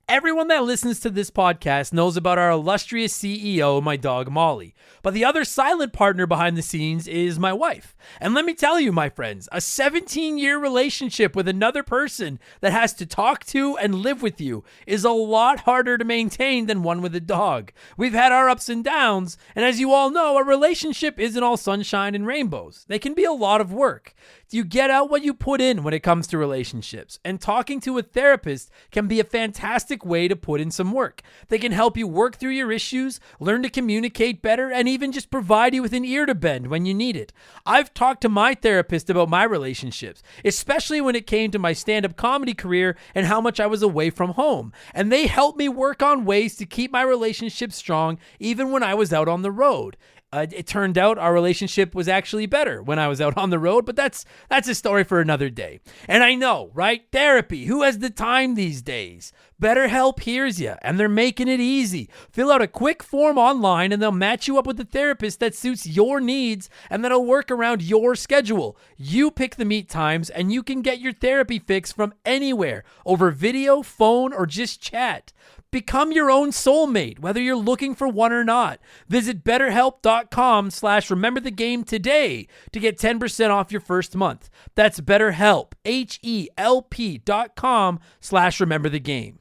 Everyone that listens to this podcast knows about our illustrious CEO, my dog Molly. But the other silent partner behind the scenes is my wife. And let me tell you, my friends, a 17-year relationship with another person that has to talk to and live with you is a lot harder to maintain than one with a dog. We've had our ups and downs, and as you all know, a relationship isn't all sunshine and rainbows. They can be a lot of work. You get out what you put in when it comes to relationships, and talking to a therapist can be a fantastic way to put in some work. They can help you work through your issues, learn to communicate better, and even just provide you with an ear to bend when you need it. I've talked to my therapist about my relationships, especially when it came to my stand-up comedy career and how much I was away from home, and they helped me work on ways to keep my relationships strong even when I was out on the road. It turned out our relationship was actually better when I was out on the road, but that's a story for another day. And I know, right? Therapy. Who has the time these days? BetterHelp hears you, and they're making it easy. Fill out a quick form online, and they'll match you up with a therapist that suits your needs and that'll work around your schedule. You pick the meet times, and you can get your therapy fix from anywhere, over video, phone, or just chat. Become your own soulmate, whether you're looking for one or not. Visit BetterHelp.com/rememberthegame today to get 10% off your first month. That's BetterHelp, HELP.com/rememberthegame.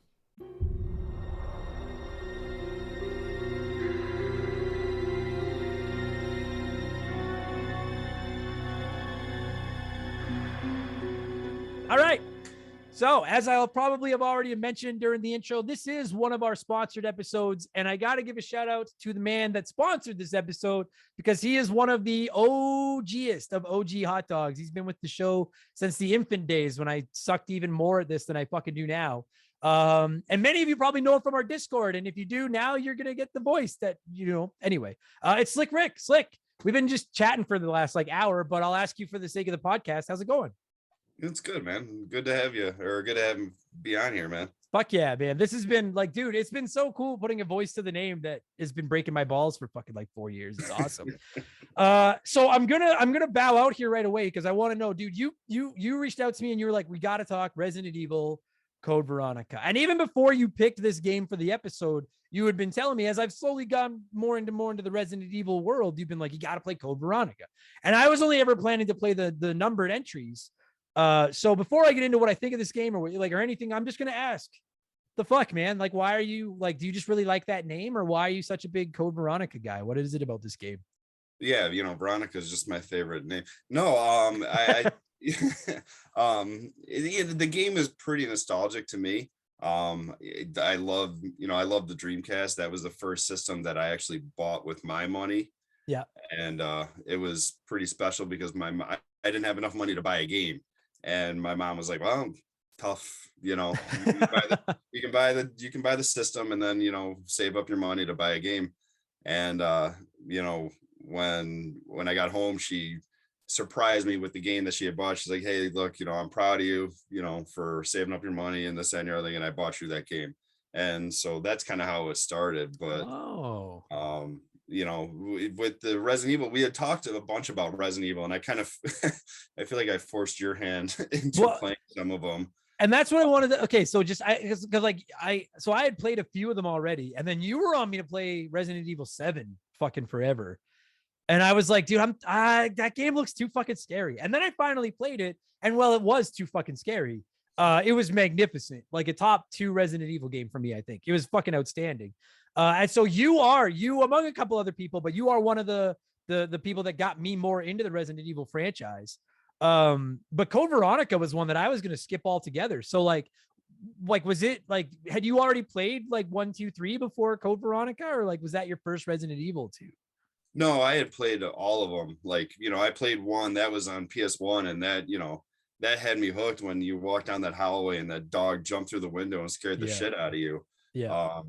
All right. So, as I'll probably have already mentioned during the intro, this is one of our sponsored episodes, and I got to give a shout out to the man that sponsored this episode because he is one of the OGest of OG hot dogs. He's been with the show since the infant days when I sucked even more at this than I fucking do now. And many of you probably know it from our Discord, and if you do now, you're going to get the voice that, anyway. It's Slick Rick. Slick, we've been just chatting for the last hour, but I'll ask you for the sake of the podcast, how's it going? It's good, man. Good to have you, or good to have him be on here, man. Fuck yeah, man. This has been dude, it's been so cool putting a voice to the name that has been breaking my balls for fucking 4 years. It's awesome. So I'm gonna bow out here right away because I want to know, dude, you reached out to me and you were like, we got to talk Resident Evil Code Veronica. And even before you picked this game for the episode, you had been telling me, as I've slowly gone more into the Resident Evil world, you've been like, you got to play Code Veronica. And I was only ever planning to play the numbered entries. So before I get into what I think of this game or anything, I'm just going to ask the fuck, man, why are you do you just really like that name, or why are you such a big Code Veronica guy? What is it about this game? Yeah. Veronica is just my favorite name. No, the game is pretty nostalgic to me. I love the Dreamcast. That was the first system that I actually bought with my money. Yeah. And, it was pretty special because I didn't have enough money to buy a game. And my mom was like, well, tough, you can buy the system and then, save up your money to buy a game. And, when I got home, she surprised me with the game that she had bought. She's like, hey, look, I'm proud of you, for saving up your money and this and everything. And I bought you that game. And so that's kind of how it started. But, with the Resident Evil, we had talked a bunch about Resident Evil, and I kind of, I feel like I forced your hand into playing some of them. And that's what I wanted to, okay. So I had played a few of them already, and then you were on me to play Resident Evil 7 fucking forever. And I was like, dude, that game looks too fucking scary. And then I finally played it, and it was too fucking scary. It was magnificent, like a top 2 Resident Evil game for me. I think it was fucking outstanding. And so you among a couple other people, but you are one of the people that got me more into the Resident Evil franchise. But Code Veronica was one that I was going to skip altogether. So was it had you already played 1, 2, 3 before Code Veronica, or was that your first Resident Evil 2? No, I had played all of them. I played 1 that was on PS1, and that, that had me hooked when you walked down that hallway and that dog jumped through the window and scared the shit out of you. Yeah.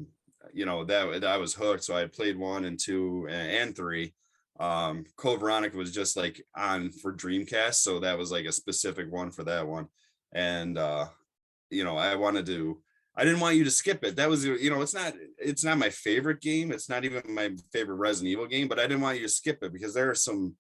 That I was hooked. So I played 1 and 2 and 3. Code Veronica was just on for Dreamcast. So that was a specific one for that one. And, I didn't want you to skip it. That was, it's not my favorite game. It's not even my favorite Resident Evil game, but I didn't want you to skip it because there are some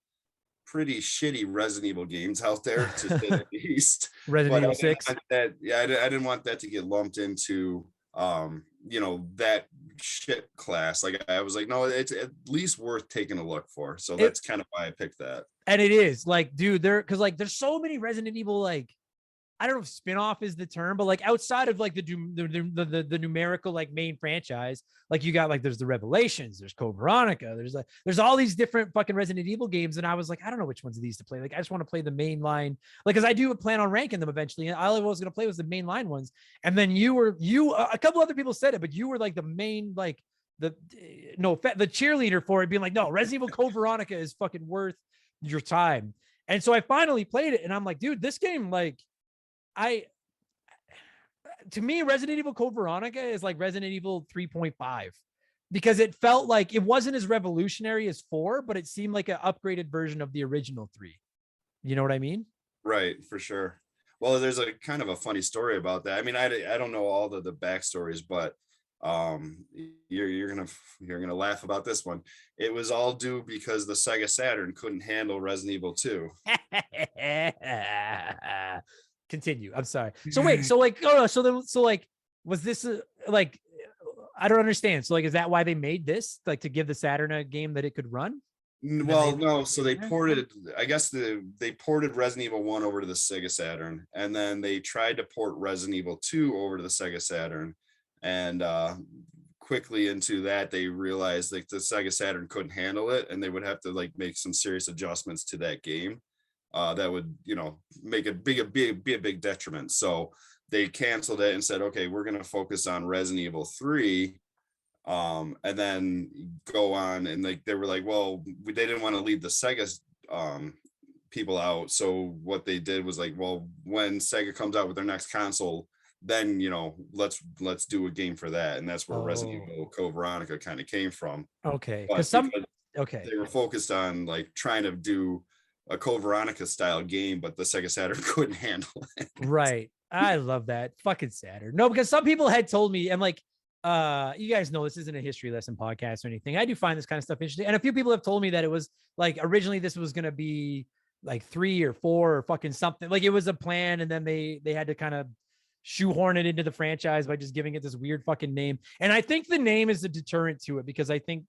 pretty shitty Resident Evil games out there, to say the least. Resident Evil 6. I didn't want that to get lumped into, that shit class. I was like, no, it's at least worth taking a look for. So that's kind of why I picked that. And it is dude, there's so many Resident Evil, I don't know if spin-off is the term, but outside of the numerical main franchise, you got there's the Revelations, there's Code Veronica, there's all these different fucking Resident Evil games, and I was like, I don't know which ones of these to play. I just want to play the main line, because I do plan on ranking them eventually, and all I was going to play was the main line ones. And then a couple other people said it, but you were the main the cheerleader for it, being no, Resident Evil Code Veronica is fucking worth your time. And so I finally played it, and I'm like, dude, this game to me, Resident Evil Code Veronica is Resident Evil 3.5. because it felt like it wasn't as revolutionary as 4, but it seemed like an upgraded version of the original 3. You know what I mean? Right, for sure. Well, there's a kind of a funny story about that. I mean, I don't know all the backstories, but you're gonna laugh about this one. It was all due because the Sega Saturn couldn't handle Resident Evil 2. Continue. I'm sorry. So wait, so like, oh, so like, was this like, I don't understand. So like, is that why they made this? Like to give the Saturn a game that it could run? Well, no, so they ported, I guess they ported Resident Evil 1 over to the Sega Saturn, and then they tried to port Resident Evil 2 over to the Sega Saturn. And quickly into that, they realized like the Sega Saturn couldn't handle it, and they would have to like make some serious adjustments to that game that would, make it be a big detriment. So they canceled it and said, okay, we're going to focus on Resident Evil 3. And then go on, and like they were like, well, they didn't want to leave the Sega people out. So what they did was like, well, when Sega comes out with their next console, then let's do a game for that. And that's where Resident Evil Code Veronica kind of came from. Okay. But Okay. they were focused on like trying to do a Code Veronica style game, but the Sega Saturn couldn't handle it. Right. I love that. Fucking Saturn. No, because some people had told me, and like, you guys know this isn't a history lesson podcast or anything. I do find this kind of stuff interesting. And a few people have told me that it was like, originally this was going to be like 3 or 4 or fucking something. Like it was a plan. And then they had to kind of shoehorn it into the franchise by just giving it this weird fucking name. And I think the name is a deterrent to it, because I think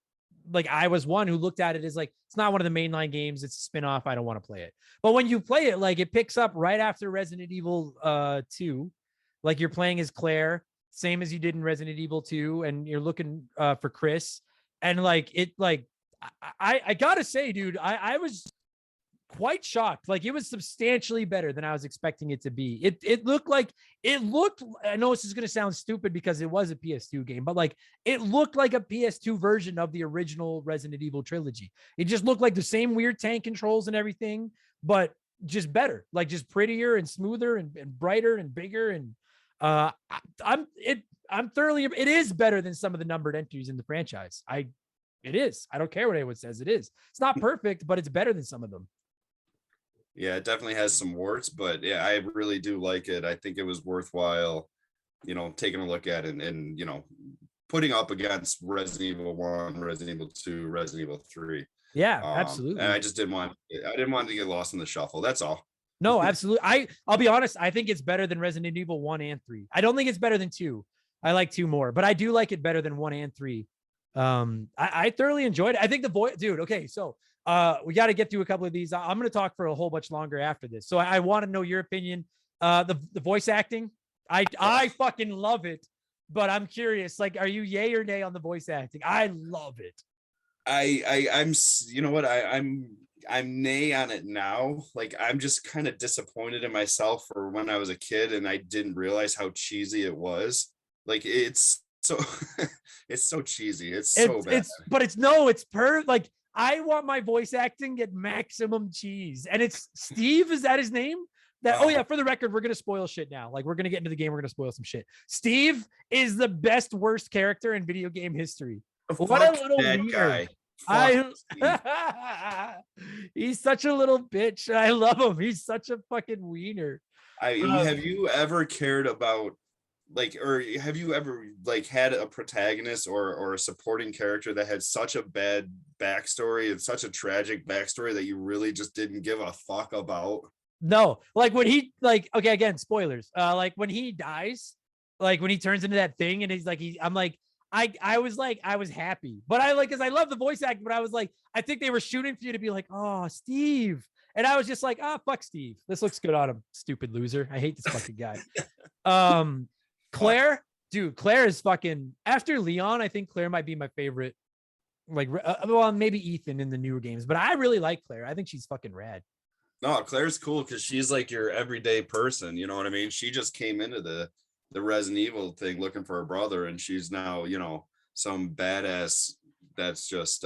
like I was one who looked at it as like, it's not one of the mainline games. It's a spinoff. I don't want to play it. But when you play it, like it picks up right after Resident Evil 2, like you're playing as Claire, same as you did in Resident Evil 2, and you're looking for Chris. And like it, like I gotta say, dude, I was quite shocked. Like it was substantially better than I was expecting it to be. It looked, I know this is gonna sound stupid because it was a PS2 game, but like it looked like a PS2 version of the original Resident Evil trilogy. It just looked like the same weird tank controls and everything, but just better, like just prettier and smoother and brighter and bigger. And it is better than some of the numbered entries in the franchise. It is. I don't care what anyone says. It is. It's not perfect, but it's better than some of them. Yeah, it definitely has some warts, but yeah, I really do like it. I think it was worthwhile, taking a look at it and putting up against Resident Evil 1, Resident Evil 2, Resident Evil 3. Yeah, absolutely. And I didn't want to get lost in the shuffle. That's all. No, absolutely. I'll be honest. I think it's better than Resident Evil 1 and 3. I don't think it's better than 2. I like 2 more, but I do like it better than 1 and 3. I thoroughly enjoyed it. I think the voice, dude. Okay. So, we got to get through a couple of these. I'm going to talk for a whole bunch longer after this. So I want to know your opinion. The voice acting, I fucking love it, but I'm curious, like, are you yay or nay on the voice acting? I love it. I'm, you know what? I'm nay on it now. Like, I'm just kind of disappointed in myself for when I was a kid and I didn't realize how cheesy it was. Like, it's so, it's so cheesy. It's so bad. It's like, I want my voice acting at maximum cheese. And it's Steve, is that his name? Oh yeah, for the record, we're going to spoil shit now. Like, we're going to get into the game. We're going to spoil some shit. Steve is the worst character in video game history. What a little guy. He's such a little bitch. I love him. He's such a fucking wiener. Have you ever cared about, like, or have you ever like had a protagonist or a supporting character that had such a bad backstory and such a tragic backstory that you really just didn't give a fuck about? No, like when he, like, okay, again, spoilers. Like when he dies, like when he turns into that thing and he's like, I'm like, I was happy, but because I love the voice acting, but I was like, I think they were shooting for you to be like, oh, Steve. And I was just like, fuck Steve. This looks good on him. Stupid loser. I hate this fucking guy. Claire, dude, Claire is fucking, after Leon, I think Claire might be my favorite. Like, well, maybe Ethan in the newer games, but I really like Claire. I think she's fucking rad. No, Claire's cool because she's like your everyday person. You know what I mean? She just came into the Resident Evil thing looking for her brother, and she's now, some badass that's just,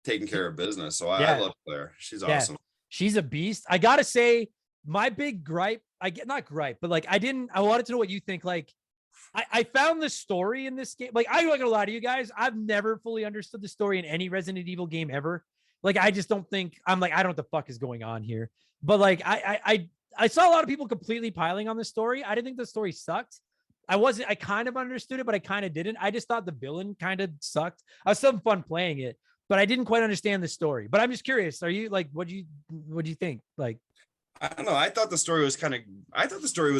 taking care of business. So I love Claire. She's awesome. She's a beast. I gotta say, my big gripe, not gripe, but like I wanted to know what you think. Like, I found the story in this game. Like, I'm not gonna lie to you guys. I've never fully understood the story in any Resident Evil game ever. Like, I just don't think I'm like, I don't know what the fuck is going on here. But like, I saw a lot of people completely piling on the story. I didn't think the story sucked. I kind of understood it, but I kind of didn't. I just thought the villain kind of sucked. I was having fun playing it, but I didn't quite understand the story. But I'm just curious. Are you like, what do you think? Like, I don't know. I thought the story was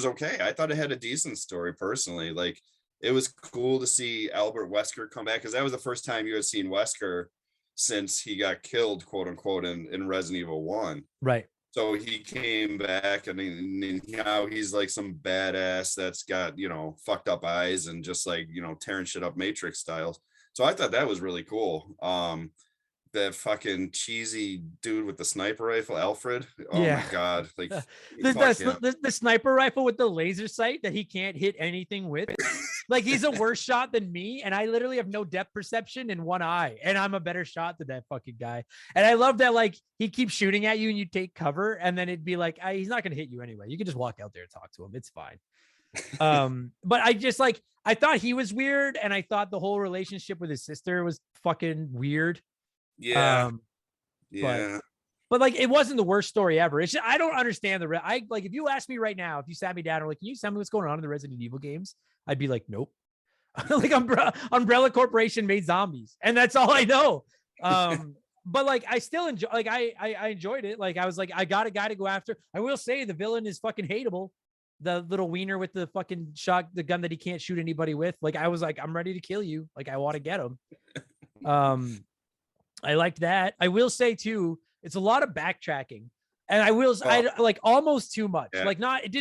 okay. I thought it had a decent story personally. Like, it was cool to see Albert Wesker come back, because that was the first time you had seen Wesker since he got killed, quote unquote, in Resident Evil 1. right. So he came back, and now he's like some badass that's got, fucked up eyes and just like, tearing shit up Matrix styles. So I thought that was really cool. That fucking cheesy dude with the sniper rifle, Alfred. Oh Yeah. my God. Like, the sniper rifle with the laser sight that he can't hit anything with. Like, he's a worse shot than me, and I literally have no depth perception in one eye, and I'm a better shot than that fucking guy. And I love that, like, he keeps shooting at you and you take cover, and then it'd be like, he's not gonna hit you anyway. You can just walk out there and talk to him. It's fine. But I just like, I thought he was weird, and I thought the whole relationship with his sister was fucking weird. Yeah. But like, it wasn't the worst story ever. It's just, I don't understand I like, if you ask me right now, if you sat me down and like, can you tell me what's going on in the Resident Evil games? I'd be like, nope. Like, Umbrella Corporation made zombies, and that's all I know. But like, I still enjoy, like, I enjoyed it. Like, I was like, I got a guy to go after. I will say the villain is fucking hateable. The little wiener with the fucking the gun that he can't shoot anybody with. Like, I was like, I'm ready to kill you. Like, I want to get him. I liked that. I will say too, it's a lot of backtracking, and I like almost too much. Yeah. Like, it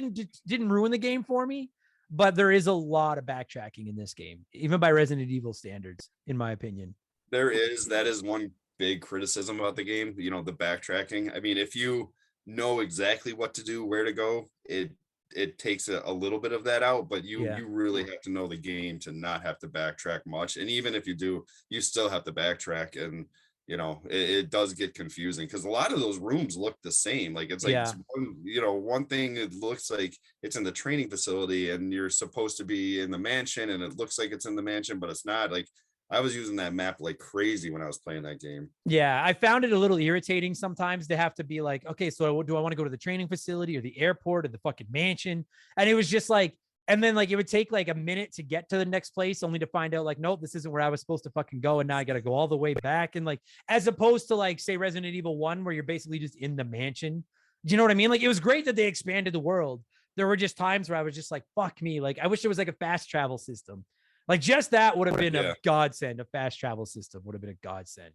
didn't ruin the game for me, but there is a lot of backtracking in this game, even by Resident Evil standards, in my opinion. That is one big criticism about the game, the backtracking. I mean, if you know exactly what to do, where to go, it takes a little bit of that out, but you really have to know the game to not have to backtrack much. And even if you do, you still have to backtrack, and it does get confusing, because a lot of those rooms look the same. Like, it's like, one thing, it looks like it's in the training facility, and you're supposed to be in the mansion, and it looks like it's in the mansion, but it's not. Like, I was using that map like crazy when I was playing that game. Yeah, I found it a little irritating sometimes to have to be like, okay, so do I want to go to the training facility or the airport or the fucking mansion? And it was just like, and then like, it would take like a minute to get to the next place, only to find out like, nope, this isn't where I was supposed to fucking go, and now I got to go all the way back. And like, as opposed to like, say, Resident Evil 1, where you're basically just in the mansion. Do you know what I mean? Like, it was great that they expanded the world. There were just times where I was just like, fuck me. Like, I wish there was like a fast travel system. Like, just that would have been a godsend. A fast travel system would have been a godsend.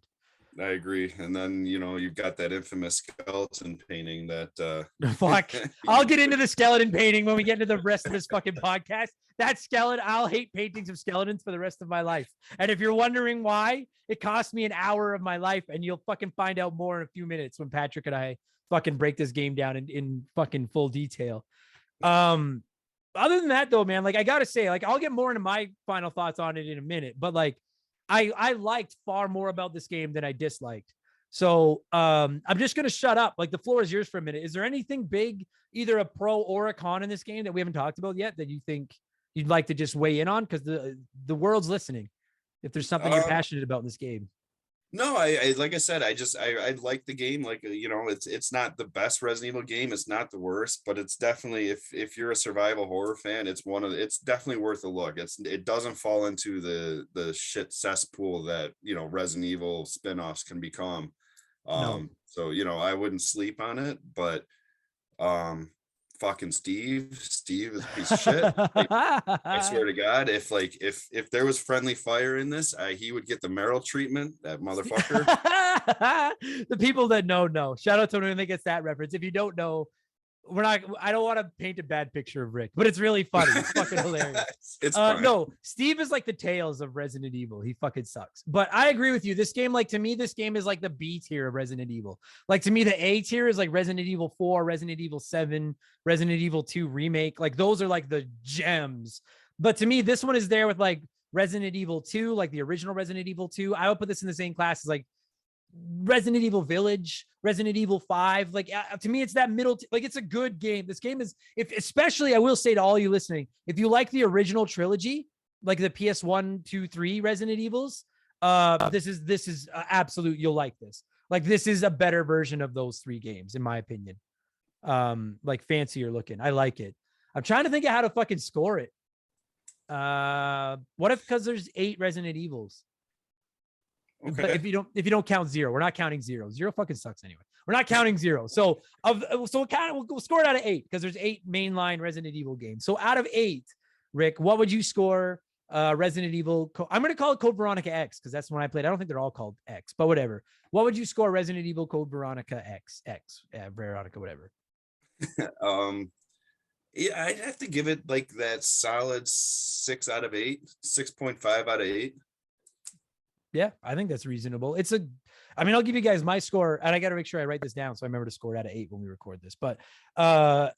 I agree. And then, you've got that infamous skeleton painting that fuck. I'll get into the skeleton painting when we get into the rest of this fucking podcast. That skeleton, I'll hate paintings of skeletons for the rest of my life. And if you're wondering why, it cost me an hour of my life, and you'll fucking find out more in a few minutes when Patrick and I fucking break this game down in fucking full detail. Other than that, though, man, like, I gotta say, like, I'll get more into my final thoughts on it in a minute, but like, I liked far more about this game than I disliked. So I'm just gonna shut up. Like, the floor is yours for a minute. Is there anything big, either a pro or a con in this game, that we haven't talked about yet, that you think you'd like to just weigh in on? Because the world's listening. If there's something you're passionate about in this game. No, I like I said, I like the game. Like, it's not the best Resident Evil game. It's not the worst, but it's definitely, if you're a survival horror fan, it's definitely worth a look. It doesn't fall into the shit cesspool that, Resident Evil spinoffs can become. No. So, I wouldn't sleep on it, but fucking Steve is a piece of shit. Like, I swear to God, if there was friendly fire in this, he would get the Meryl treatment, that motherfucker. The people that know. Shout out to anyone that gets that reference. If you don't know, I don't want to paint a bad picture of Rick, but it's really funny. It's fucking hilarious. It's no, Steve is like the Tails of Resident Evil. He fucking sucks. But I agree with you. This game, like, to me, this game is like the B tier of Resident Evil. Like, to me, the A tier is like Resident Evil 4, Resident Evil 7, Resident Evil 2 remake. Like, those are like the gems. But to me, this one is there with like Resident Evil 2, like the original Resident Evil 2. I would put this in the same class as like Resident Evil Village, Resident Evil 5. Like to me, it's that middle. Like it's a good game. This game is, especially I will say to all you listening, if you like the original trilogy, like the PS1, 2, 3 Resident Evils, this is absolute. You'll like this. Like this is a better version of those 3 games, in my opinion. Like fancier looking. I like it. I'm trying to think of how to fucking score it. What if, because there's 8 Resident Evils? Okay. But if you don't count 0, we're not counting 0. 0 fucking sucks anyway. We're not counting 0. So we'll score it out of 8 because there's 8 mainline Resident Evil games. So out of 8, Rick, what would you score Resident Evil? I'm going to call it Code Veronica X because that's the one I played. I don't think they're all called X, but whatever. What would you score Resident Evil Code Veronica X, Veronica, whatever? Yeah, I'd have to give it like that solid 6 out of 8, 6.5 out of 8. Yeah, I think that's reasonable. I'll give you guys my score, and I got to make sure I write this down so I remember to score it out of 8 when we record this. But I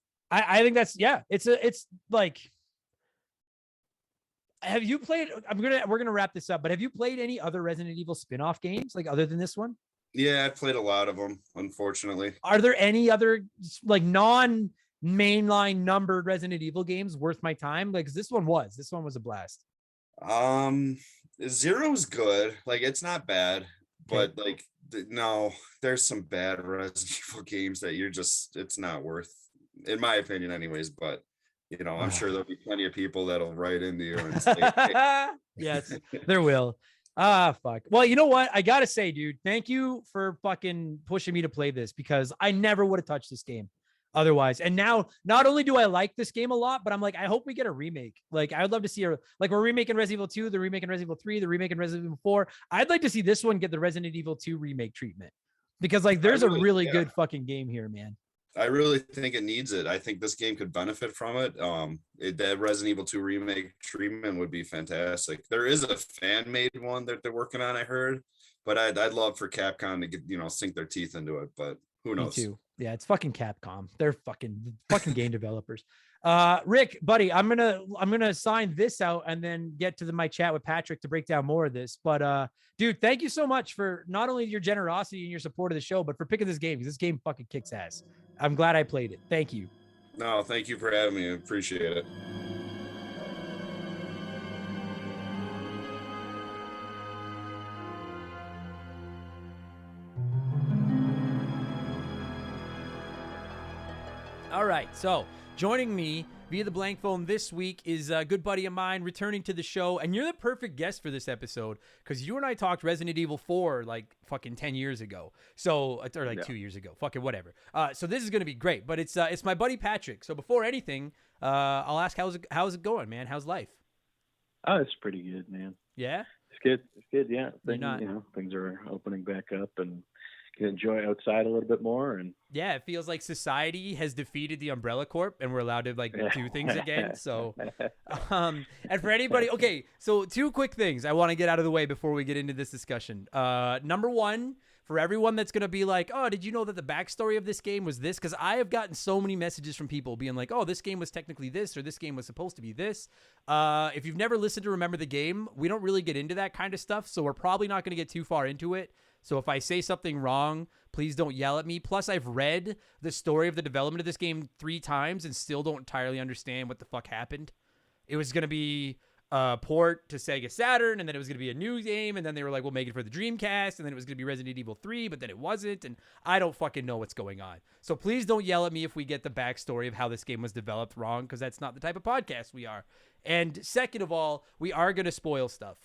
think that's, yeah, it's like, have you played? We're gonna wrap this up, but have you played any other Resident Evil spin-off games like other than this one? Yeah, I played a lot of them, unfortunately. Are there any other like non-mainline numbered Resident Evil games worth my time? Like this one was a blast. 0's good. Like it's not bad, but like no, there's some bad Resident Evil games that it's not worth, in my opinion, anyways. But I'm sure there'll be plenty of people that'll write into you and say, hey. Yes, there will. Fuck. Well, you know what? I gotta say, dude, thank you for fucking pushing me to play this because I never would have touched this game otherwise. And now, not only do I like this game a lot, but I'm like, I hope we get a remake. Like, I would love to see we're remaking Resident Evil 2, they're remaking Resident Evil 3, they're remaking Resident Evil 4. I'd like to see this one get the Resident Evil 2 remake treatment because like there's a really good fucking game here, man. I really think it needs it. I think this game could benefit from it. That Resident Evil 2 remake treatment would be fantastic. There is a fan-made one that they're working on, I heard, but I'd love for Capcom to get, sink their teeth into it, but who knows? Me too. Yeah, it's fucking Capcom. They're fucking game developers. Rick, buddy, I'm gonna sign this out and then get to my chat with Patrick to break down more of this. But dude, thank you so much for not only your generosity and your support of the show, but for picking this game because this game fucking kicks ass. I'm glad I played it. Thank you. No, thank you for having me. I appreciate it. All right, so joining me via the blank phone this week is a good buddy of mine returning to the show, and you're the perfect guest for this episode because you and I talked Resident Evil 4 like fucking 10 years ago, or 2 years ago, fucking whatever. So this is gonna be great, but it's my buddy Patrick. So before anything, I'll ask how's it going, man? How's life? Oh, it's pretty good, man. Yeah, it's good. Yeah, things are opening back up and can enjoy outside a little bit more. And yeah, it feels like society has defeated the Umbrella Corp and we're allowed to like do things again. So and for anybody, okay, so 2 quick things I want to get out of the way before we get into this discussion. Number 1, for everyone that's going to be like, oh, did you know that the backstory of this game was this? Because I have gotten so many messages from people being like, oh, this game was technically this, or this game was supposed to be this. If you've never listened to Remember the Game, we don't really get into that kind of stuff, so we're probably not going to get too far into it. So if I say something wrong, please don't yell at me. Plus, I've read the story of the development of this game 3 times and still don't entirely understand what the fuck happened. It was going to be a port to Sega Saturn, and then it was going to be a new game, and then they were like, we'll make it for the Dreamcast, and then it was going to be Resident Evil 3, but then it wasn't, and I don't fucking know what's going on. So please don't yell at me if we get the backstory of how this game was developed wrong, because that's not the type of podcast we are. And second of all, we are going to spoil stuff.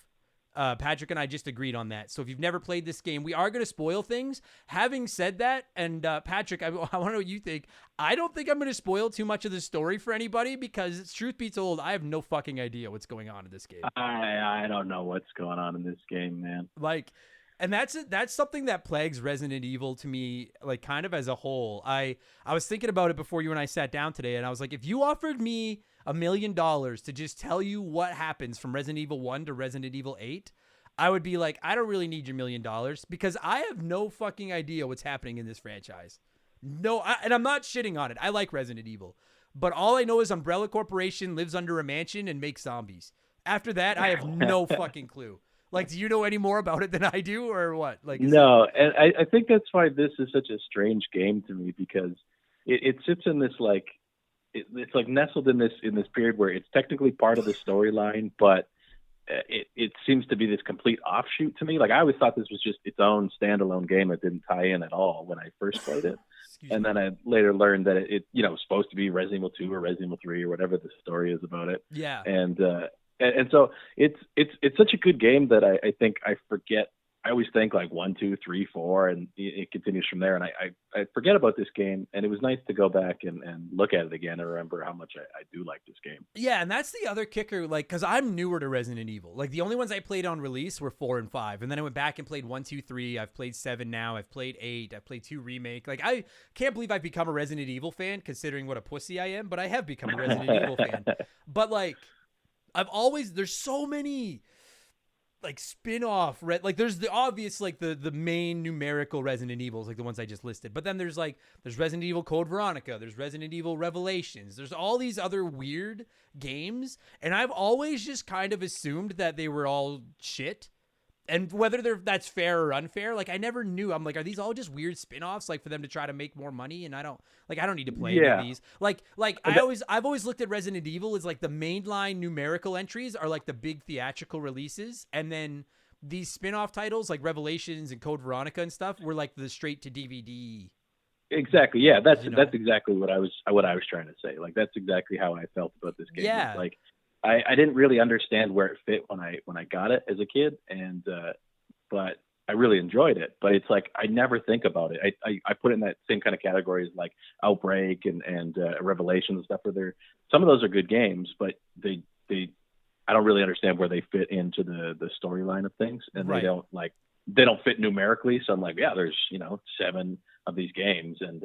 Patrick and I just agreed on that. So if you've never played this game, we are going to spoil things. Having said that, and Patrick, I want to know what you think. I don't think I'm going to spoil too much of the story for anybody because, truth be told, I have no fucking idea what's going on in this game. I don't know what's going on in this game, man. Like, and that's something that plagues Resident Evil to me, like kind of as a whole. I was thinking about it before you and I sat down today, and I was like, if you offered me $1 million to just tell you what happens from Resident Evil 1 to Resident Evil 8, I would be like, I don't really need your $1 million because I have no fucking idea what's happening in this franchise. No, and I'm not shitting on it. I like Resident Evil, but all I know is Umbrella Corporation lives under a mansion and makes zombies. After that, I have no fucking clue. Like, do you know any more about it than I do, or what? Like, No, and I think that's why this is such a strange game to me, because it sits in this like it's like nestled in this period where it's technically part of the storyline, but it seems to be this complete offshoot to me. Like, I always thought this was just its own standalone game that didn't tie in at all when I first played it. And then I later learned that it was supposed to be Resident Evil 2 or Resident Evil 3 or whatever the story is about it. Yeah. And so it's such a good game that I think I forget. I always think like 1, 2, 3, 4, and it continues from there. And I forget about this game, and it was nice to go back and look at it again and remember how much I do like this game. Yeah, and that's the other kicker, like, because I'm newer to Resident Evil. Like, the only ones I played on release were 4 and 5, and then I went back and played 1, 2, 3. I've played 7 now. I've played 8. I've played 2 Remake. Like, I can't believe I've become a Resident Evil fan, considering what a pussy I am, but I have become a Resident Evil fan. But, like, there's so many like spin-off like there's the obvious like the main numerical Resident Evils, like the ones I just listed, but then there's Resident Evil Code Veronica, there's Resident Evil Revelations, there's all these other weird games, and I've always just kind of assumed that they were all shit. And whether that's fair or unfair, like I never knew. I'm like, are these all just weird spin-offs, like for them to try to make more money? And I don't need to play any of these. Like I've always looked at Resident Evil as like the mainline numerical entries are like the big theatrical releases, and then these spin-off titles like Revelations and Code Veronica and stuff were like the straight to DVD. Exactly. Yeah, that's exactly what I was trying to say. Like that's exactly how I felt about this game. Yeah. Like I didn't really understand where it fit when I got it as a kid, and but I really enjoyed it. But it's like I never think about it. I put it in that same kind of category as like Outbreak and Revelations and stuff. Where some of those are good games, but they I don't really understand where they fit into the storyline of things, and they don't fit numerically. So I'm like, yeah, there's 7 of these games, and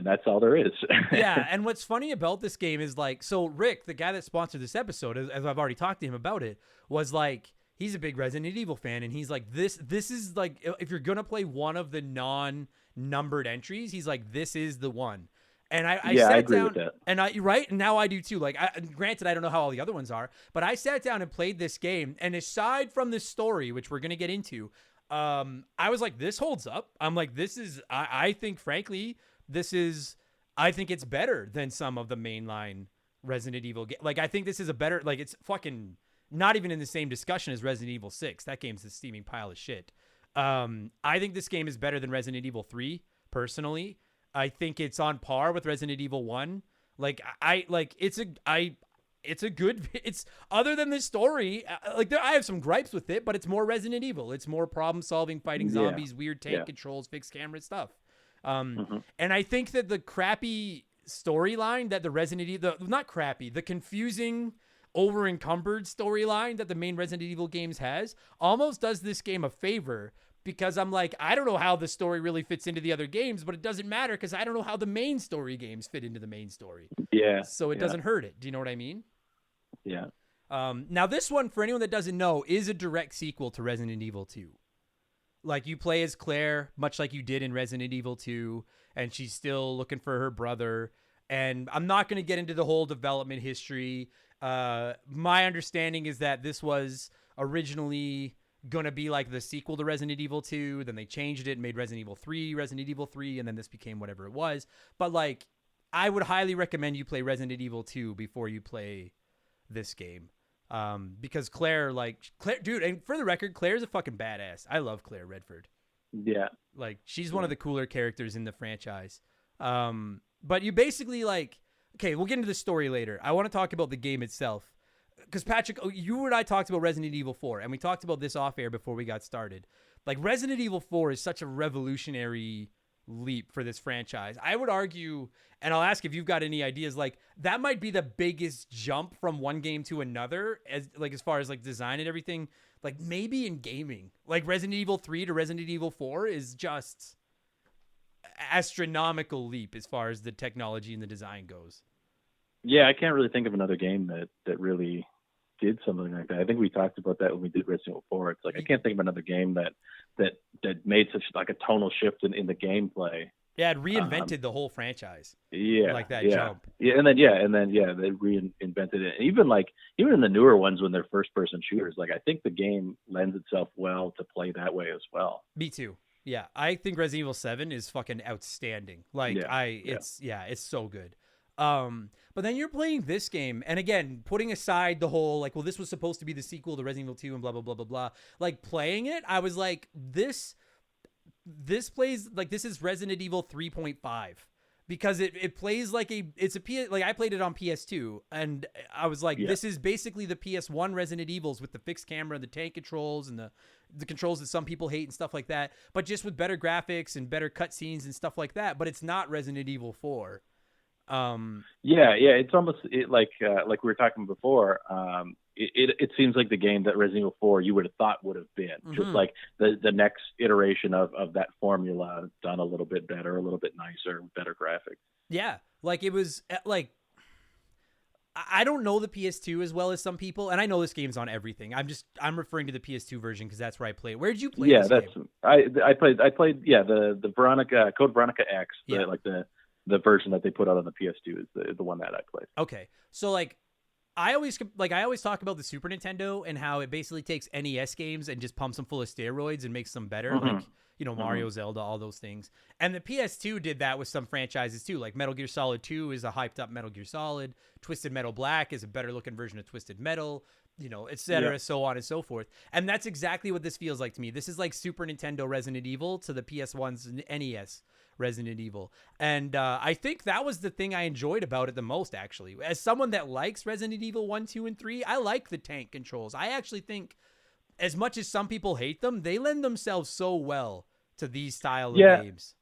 that's all there is. Yeah, and what's funny about this game is like, so Rick, the guy that sponsored this episode, as I've already talked to him about it, was like, he's a big Resident Evil fan, and he's like, this is like, if you're gonna play one of the non-numbered entries, he's like, this is the one. And I sat agree down, with that. and and now I do too. Like, granted, I don't know how all the other ones are, but I sat down and played this game, and aside from the story, which we're gonna get into, I was like, this holds up. I'm like, this is, I think, frankly, I think it's better than some of the mainline Resident Evil games. Like, I think this is a better, like, it's fucking not even in the same discussion as Resident Evil 6. That game's a steaming pile of shit. I think this game is better than Resident Evil 3, personally. I think it's on par with Resident Evil 1. Like, it's other than the story, I have some gripes with it, but it's more Resident Evil. It's more problem solving, fighting zombies, weird tank controls, fixed camera stuff. And I think that the crappy storyline that the Resident Evil, the confusing, over encumbered storyline that the main Resident Evil games has almost does this game a favor, because I'm like, I don't know how the story really fits into the other games, but it doesn't matter because I don't know how the main story games fit into the main story. Yeah. So it doesn't hurt it. Do you know what I mean? Yeah. Now this one, for anyone that doesn't know, is a direct sequel to Resident Evil 2. Like, you play as Claire, much like you did in Resident Evil 2, and she's still looking for her brother. And I'm not going to get into the whole development history. My understanding is that this was originally going to be like the sequel to Resident Evil 2. Then they changed it and made Resident Evil 3, and then this became whatever it was. But, like, I would highly recommend you play Resident Evil 2 before you play this game. Because Claire, dude, and for the record, Claire's a fucking badass. I love Claire Redford. Yeah. Like, she's one of the cooler characters in the franchise. But you basically, like, okay, we'll get into the story later. I want to talk about the game itself. Because, Patrick, you and I talked about Resident Evil 4, and we talked about this off air before we got started. Like, Resident Evil 4 is such a revolutionary leap for this franchise. I would argue, and I'll ask if you've got any ideas, like, that might be the biggest jump from one game to another, as far as like design and everything, like maybe in gaming. Like, Resident Evil 3 to Resident Evil 4 is just astronomical leap as far as the technology and the design goes. Yeah, I can't really think of another game that really did something like that. I think we talked about that when we did Resident Evil 4. It's like, I can't think of another game that made such like a tonal shift in the gameplay Yeah, it reinvented the whole franchise. Yeah, Like that yeah, jump. yeah, and then they reinvented it. Even in the newer ones when they're first person shooters, like I think the game lends itself well to play that way as well. Me too. Yeah, I think Resident Evil 7 is fucking outstanding. Like Yeah, it's so good. But then you're playing this game, and again, putting aside the whole like, well, this was supposed to be the sequel to Resident Evil 2 and blah blah blah blah blah. Like playing it, I was like, this plays like this is Resident Evil 3.5 because it plays like it's a PS, like I played it on PS2 and I was like, this is basically the PS1 Resident Evils with the fixed camera, the tank controls and the controls that some people hate and stuff like that, but just with better graphics and better cutscenes and stuff like that. But it's not Resident Evil 4. It's almost like we were talking before. It seems like the game that Resident Evil 4 you would have thought would have been just like the next iteration of that formula done a little bit better, a little bit nicer, better graphics. Yeah, like it was like I don't know the PS2 as well as some people, and I know this game's on everything. I'm referring to the PS2 version because that's where I played. Where did you play? Yeah, this that's game? I played the Veronica Code Veronica X, Yeah. the version that they put out on the PS2 is the one that I played. Okay, so like I always talk about the Super Nintendo and how it basically takes NES games and just pumps them full of steroids and makes them better, like Mario, Zelda, all those things. And the PS2 did that with some franchises too, like Metal Gear Solid 2 is a hyped up Metal Gear Solid, Twisted Metal Black is a better looking version of Twisted Metal, etc., so on and so forth. And that's exactly what this feels like to me. This is like Super Nintendo Resident Evil to the PS1's NES Resident Evil. And I think that was the thing I enjoyed about it the most, actually. As someone that likes Resident Evil 1, 2, and 3, I like the tank controls. I actually think, as much as some people hate them, they lend themselves so well to these style of games.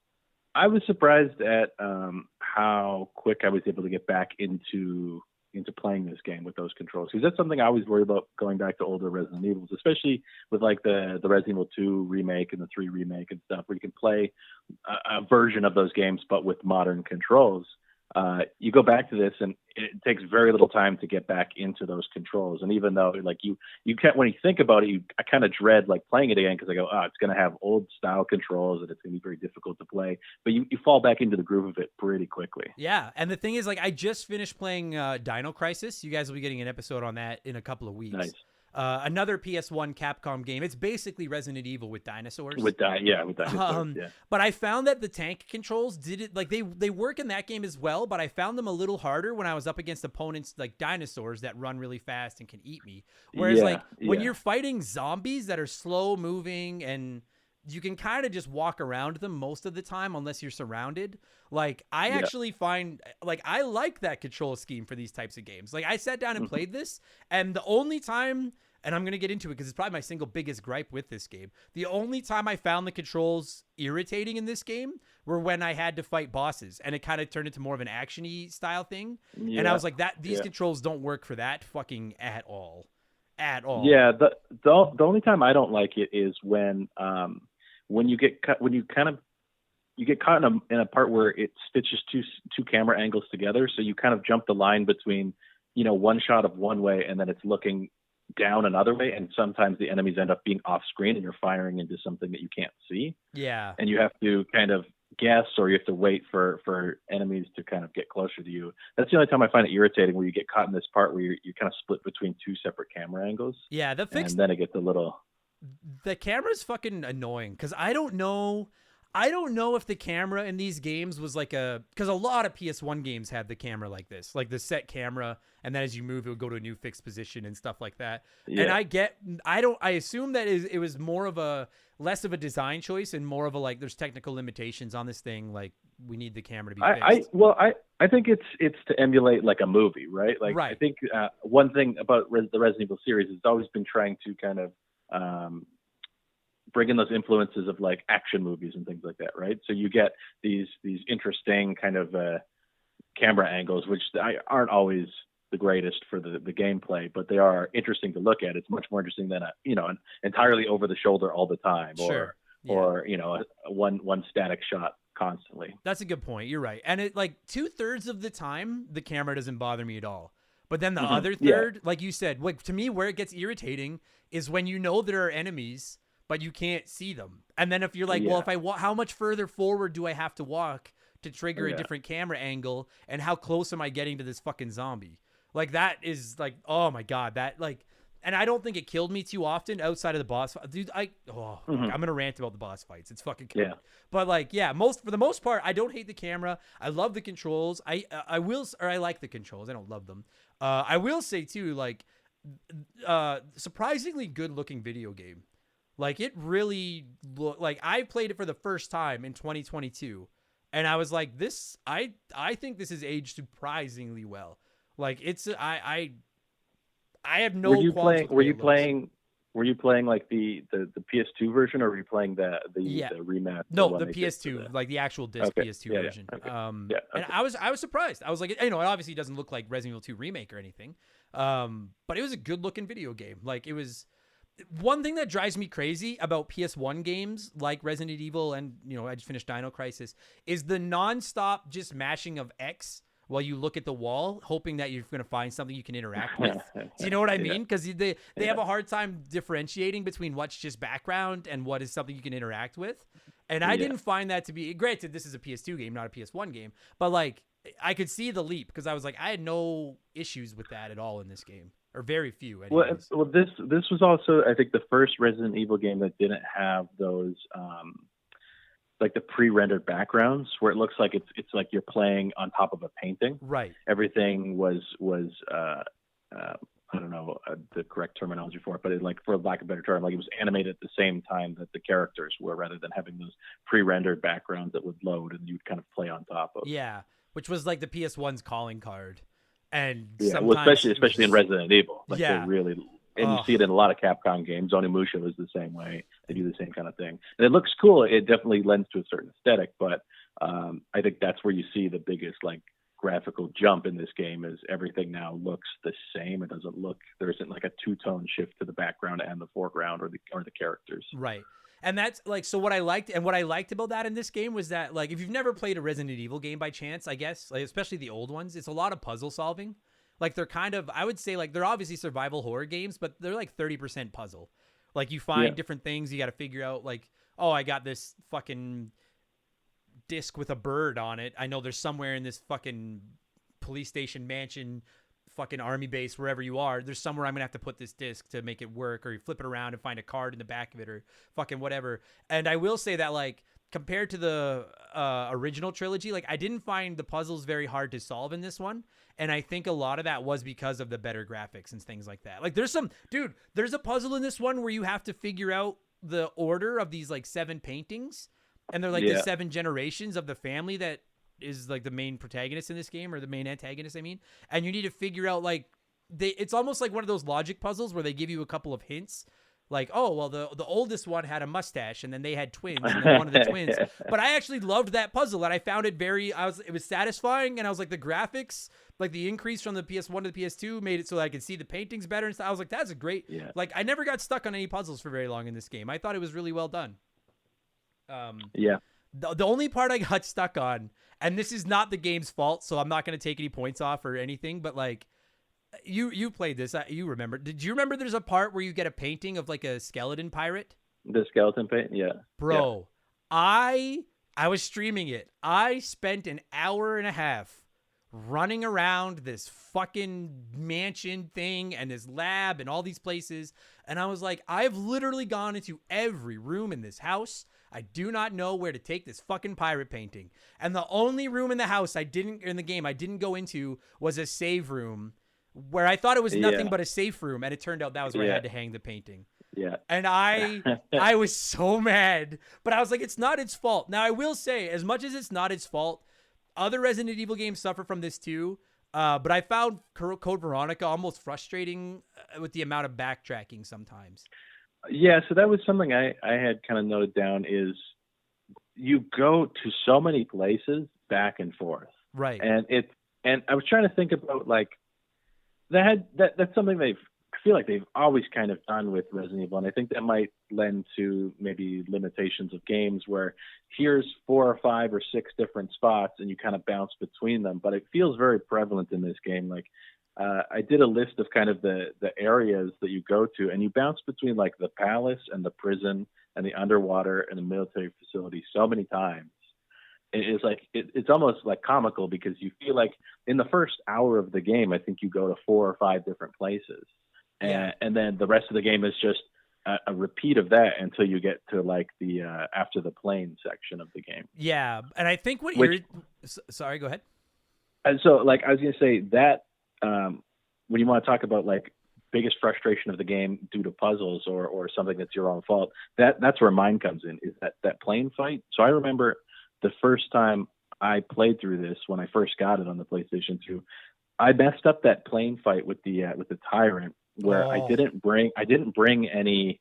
I was surprised at how quick I was able to get back into playing this game with those controls, because that's something I always worry about going back to older Resident Evils, especially with like the Resident Evil 2 remake and the 3 remake and stuff, where you can play a version of those games but with modern controls. You go back to this and it takes very little time to get back into those controls. And even though like you can't, when you think about it, I kind of dread like playing it again because I go, it's going to have old style controls and it's going to be very difficult to play. But you fall back into the groove of it pretty quickly. Yeah, and the thing is, like, I just finished playing Dino Crisis. You guys will be getting an episode on that in a couple of weeks. Nice. Another PS1 Capcom game. It's basically Resident Evil with dinosaurs. With dinosaurs. But I found that the tank controls did it like they work in that game as well. But I found them a little harder when I was up against opponents like dinosaurs that run really fast and can eat me. Whereas when you're fighting zombies that are slow moving and you can kind of just walk around them most of the time unless you're surrounded. Like I actually find like I like that control scheme for these types of games. Like I sat down and played this, and the only time, and I'm going to get into it because it's probably my single biggest gripe with this game, the only time I found the controls irritating in this game were when I had to fight bosses, and it kind of turned into more of an action-y style thing. And I was like, these controls don't work for that fucking at all. Yeah, the only time I don't like it is when you get caught in a part where it stitches two camera angles together, so you kind of jump the line between one shot of one way and then it's looking down another way, and sometimes the enemies end up being off screen and you're firing into something that you can't see. Yeah, and you have to kind of guess, or you have to wait for enemies to kind of get closer to you. That's the only time I find it irritating, where you get caught in this part where you're kind of split between two separate camera angles. Yeah, and then it gets a little. The camera's fucking annoying because I don't know if the camera in these games was like because a lot of PS1 games had the camera like this, like the set camera, and then as you move, it would go to a new fixed position and stuff like that. Yeah. And I assume that it was more of a less of a design choice and more of a like there's technical limitations on this thing. Like we need the camera to be fixed. I think it's to emulate like a movie, right? Like I think one thing about the Resident Evil series has always been trying to kind of bring in those influences of like action movies and things like that, right? So you get these interesting kind of camera angles, which aren't always the greatest for the gameplay, but they are interesting to look at. It's much more interesting than an entirely over the shoulder all the time, or one static shot constantly. That's a good point. You're right. And it like 2/3 of the time the camera doesn't bother me at all. But then the other third, like you said, like to me where it gets irritating is when there are enemies but you can't see them. And then if you're like, Yeah. well, if I how much further forward do I have to walk to trigger a Yeah. different camera angle, and how close am I getting to this fucking zombie? Like that is like, oh my God, that like, and I don't think it killed me too often outside of the boss fight. Dude, I'm gonna rant about the boss fights. It's fucking good. Yeah. But like, yeah, for the most part, I don't hate the camera. I love the controls. I like the controls. I don't love them. I will say too, like, surprisingly good looking video game. Like it really like I played it for the first time in 2022, and I was like, this. I think this is aged surprisingly well. Like it's I have no. Were you playing like the PS2 version, or were you playing the remaster? No, the PS2, like the actual disc PS2 version. Okay. And I was surprised. I was like, it obviously doesn't look like Resident Evil 2 remake or anything. But it was a good looking video game. Like it was one thing that drives me crazy about PS1 games like Resident Evil, and I just finished Dino Crisis, is the nonstop just mashing of X while you look at the wall, hoping that you're going to find something you can interact with. Do you know what I mean? Because they have a hard time differentiating between what's just background and what is something you can interact with. And I didn't find that to be, granted, this is a PS2 game, not a PS1 game, but like I could see the leap, because I was like, I had no issues with that at all in this game, or very few. Anyways. Well, this was also, I think, the first Resident Evil game that didn't have those like the pre-rendered backgrounds where it looks like it's like you're playing on top of a painting. Right. Everything was I don't know the correct terminology for it, but it, like, for lack of a better term, like it was animated at the same time that the characters were, rather than having those pre-rendered backgrounds that would load and you'd kind of play on top of. Yeah, which was like the PS1's calling card. And well, especially in Resident Evil, like they really. And you see it in a lot of Capcom games. Onimusha is the same way. They do the same kind of thing. And it looks cool. It definitely lends to a certain aesthetic, but I think that's where you see the biggest like graphical jump in this game, is everything now looks the same. It doesn't look, there isn't like a two-tone shift to the background and the foreground or the characters. Right. And that's like, so what I liked about that in this game was that, like, if you've never played a Resident Evil game by chance, I guess, like, especially the old ones, it's a lot of puzzle solving. Like, they're kind of, I would say, like, they're obviously survival horror games, but they're like 30% puzzle. Like, you find different things, you got to figure out, like, oh, I got this fucking disc with a bird on it. I know there's somewhere in this fucking police station, mansion, fucking army base, wherever you are, there's somewhere I'm gonna have to put this disc to make it work, or you flip it around and find a card in the back of it, or fucking whatever. And I will say that, like, compared to the original trilogy, like, I didn't find the puzzles very hard to solve in this one. And I think a lot of that was because of the better graphics and things like that. Like, there's a puzzle in this one where you have to figure out the order of these, like, 7 paintings. And they're like the 7 generations of the family that is like the main protagonist in this game, or the main antagonist, I mean. And you need to figure out, like, it's almost like one of those logic puzzles where they give you a couple of hints. Like, oh, well, the oldest one had a mustache, and then they had twins, and then one of the twins. But I actually loved that puzzle, and I found it it was satisfying, and I was like, the graphics, like the increase from the PS1 to the PS2 made it so that I could see the paintings better and stuff. I was like, that's a great, like, I never got stuck on any puzzles for very long in this game. I thought it was really well done. The only part I got stuck on, and this is not the game's fault, so I'm not going to take any points off or anything, but, like, you played this, you remember. Did you remember there's a part where you get a painting of, like, a skeleton pirate? The skeleton paint? Yeah. Bro, yeah. I was streaming it. I spent an hour and a half running around this fucking mansion thing and this lab and all these places, and I was like, I've literally gone into every room in this house. I do not know where to take this fucking pirate painting. And the only room in the house I didn't go into was a save room, where I thought it was nothing but a safe room, and it turned out that was where I had to hang the painting. Yeah. And I was so mad, but I was like, it's not its fault. Now, I will say, as much as it's not its fault, other Resident Evil games suffer from this too. But I found Code Veronica almost frustrating with the amount of backtracking sometimes. Yeah, so that was something I had kind of noted down, is you go to so many places back and forth. Right. And I was trying to think about, like, that's something I feel like they've always kind of done with Resident Evil, and I think that might lend to maybe limitations of games where here's 4 or 5 or 6 different spots and you kind of bounce between them, but it feels very prevalent in this game. Like, I did a list of kind of the areas that you go to, and you bounce between, like, the palace and the prison and the underwater and the military facility so many times. It's like it's almost like comical because you feel like in the first hour of the game, I think you go to 4 or 5 different places, and then the rest of the game is just a repeat of that until you get to like the after the plane section of the game. Yeah, and I think sorry, go ahead. And so, like, I was gonna say that when you want to talk about like biggest frustration of the game due to puzzles or something that's your own fault, that's where mine comes in, is that plane fight. So I remember the first time I played through this, when I first got it on the PlayStation 2, I messed up that plane fight with the tyrant, where I didn't bring any.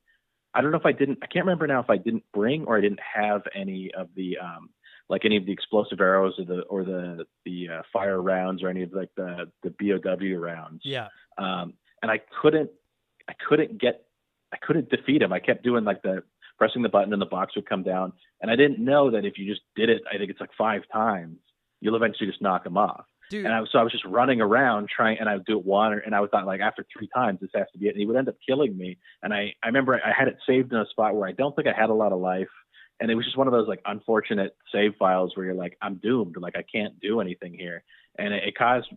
I don't know if I can't remember now if I didn't bring or I didn't have any of the like any of the explosive arrows or the fire rounds or any of like the BOW rounds. Yeah. And I couldn't defeat him. I kept doing like pressing the button and the box would come down. And I didn't know that if you just did it, I think it's like 5 times, you'll eventually just knock him off. Dude. And I was just running around trying, and I would do it one, and I thought like after 3 times, this has to be it. And he would end up killing me. And I remember I had it saved in a spot where I don't think I had a lot of life. And it was just one of those like unfortunate save files where you're like, I'm doomed. Like I can't do anything here. And it caused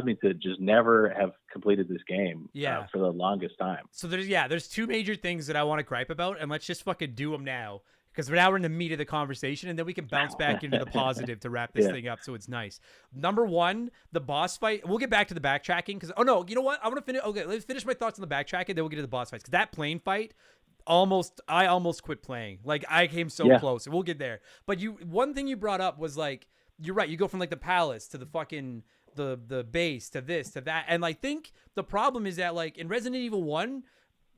me to just never have completed this game for the longest time. So there's 2 major things that I want to gripe about, and let's just fucking do them now. Because now we're in the meat of the conversation, and then we can bounce back into the positive to wrap this thing up, so it's nice. Number 1, the boss fight. We'll get back to the backtracking, because, you know what? I want to finish. Okay, let's finish my thoughts on the backtracking, then we'll get to the boss fights. Because that plane fight, I almost quit playing. Like, I came so close, and we'll get there. But one thing you brought up was, like, you're right. You go from, like, the palace to the fucking, the base to this to that. And I think the problem is that, like, in Resident Evil 1,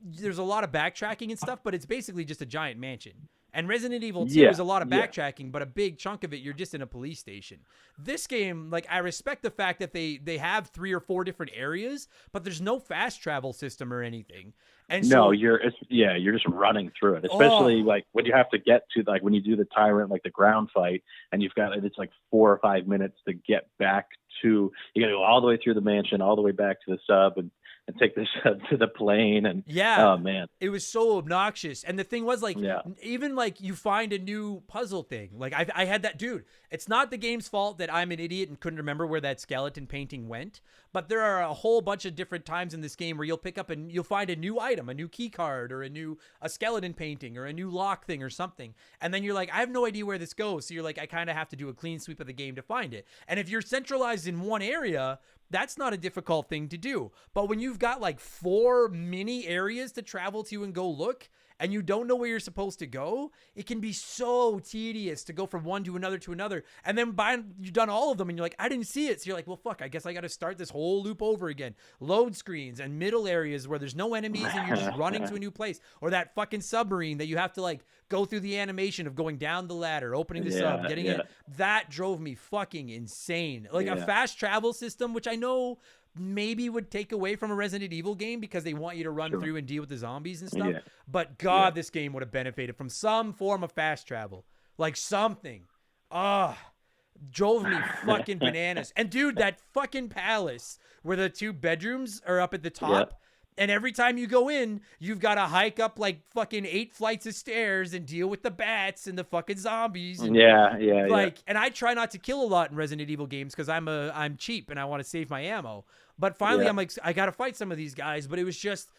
there's a lot of backtracking and stuff, but it's basically just a giant mansion. And Resident Evil 2 is a lot of backtracking, but a big chunk of it, you're just in a police station. This game, like, I respect the fact that they have 3 or 4 different areas, but there's no fast travel system or anything. And so, you're just running through it, especially like when you have to get to, like, when you do the tyrant, like the ground fight, and it's like 4 or 5 minutes to get back to, you got to go all the way through the mansion, all the way back to the sub, and take this to the plane. And oh man, it was so obnoxious. And the thing was, like, even like you find a new puzzle thing. Like I had that, dude, it's not the game's fault that I'm an idiot and couldn't remember where that skeleton painting went, but there are a whole bunch of different times in this game where you'll pick up and you'll find a new item, a new key card, or a skeleton painting, or a new lock thing or something. And then you're like, I have no idea where this goes. So you're like, I kind of have to do a clean sweep of the game to find it. And if you're centralized in one area, that's not a difficult thing to do. But when you've got like 4 mini areas to travel to and go look, and you don't know where you're supposed to go, it can be so tedious to go from one to another. And then you've done all of them and you're like, I didn't see it. So you're like, well, fuck, I guess I got to start this whole loop over again. Load screens and middle areas where there's no enemies and you're just running to a new place. Or that fucking submarine that you have to like go through the animation of going down the ladder, opening the sub, getting it. That drove me fucking insane. Like a fast travel system, which I know maybe would take away from a Resident Evil game because they want you to run through and deal with the zombies and stuff. But God, this game would have benefited from some form of fast travel, like something. Drove me fucking bananas. And dude, that fucking palace where the 2 bedrooms are up at the top. And every time you go in, you've got to hike up like fucking 8 flights of stairs and deal with the bats and the fucking zombies. And and I try not to kill a lot in Resident Evil games because I'm cheap and I want to save my ammo. But finally, I'm like, I got to fight some of these guys. But it was just,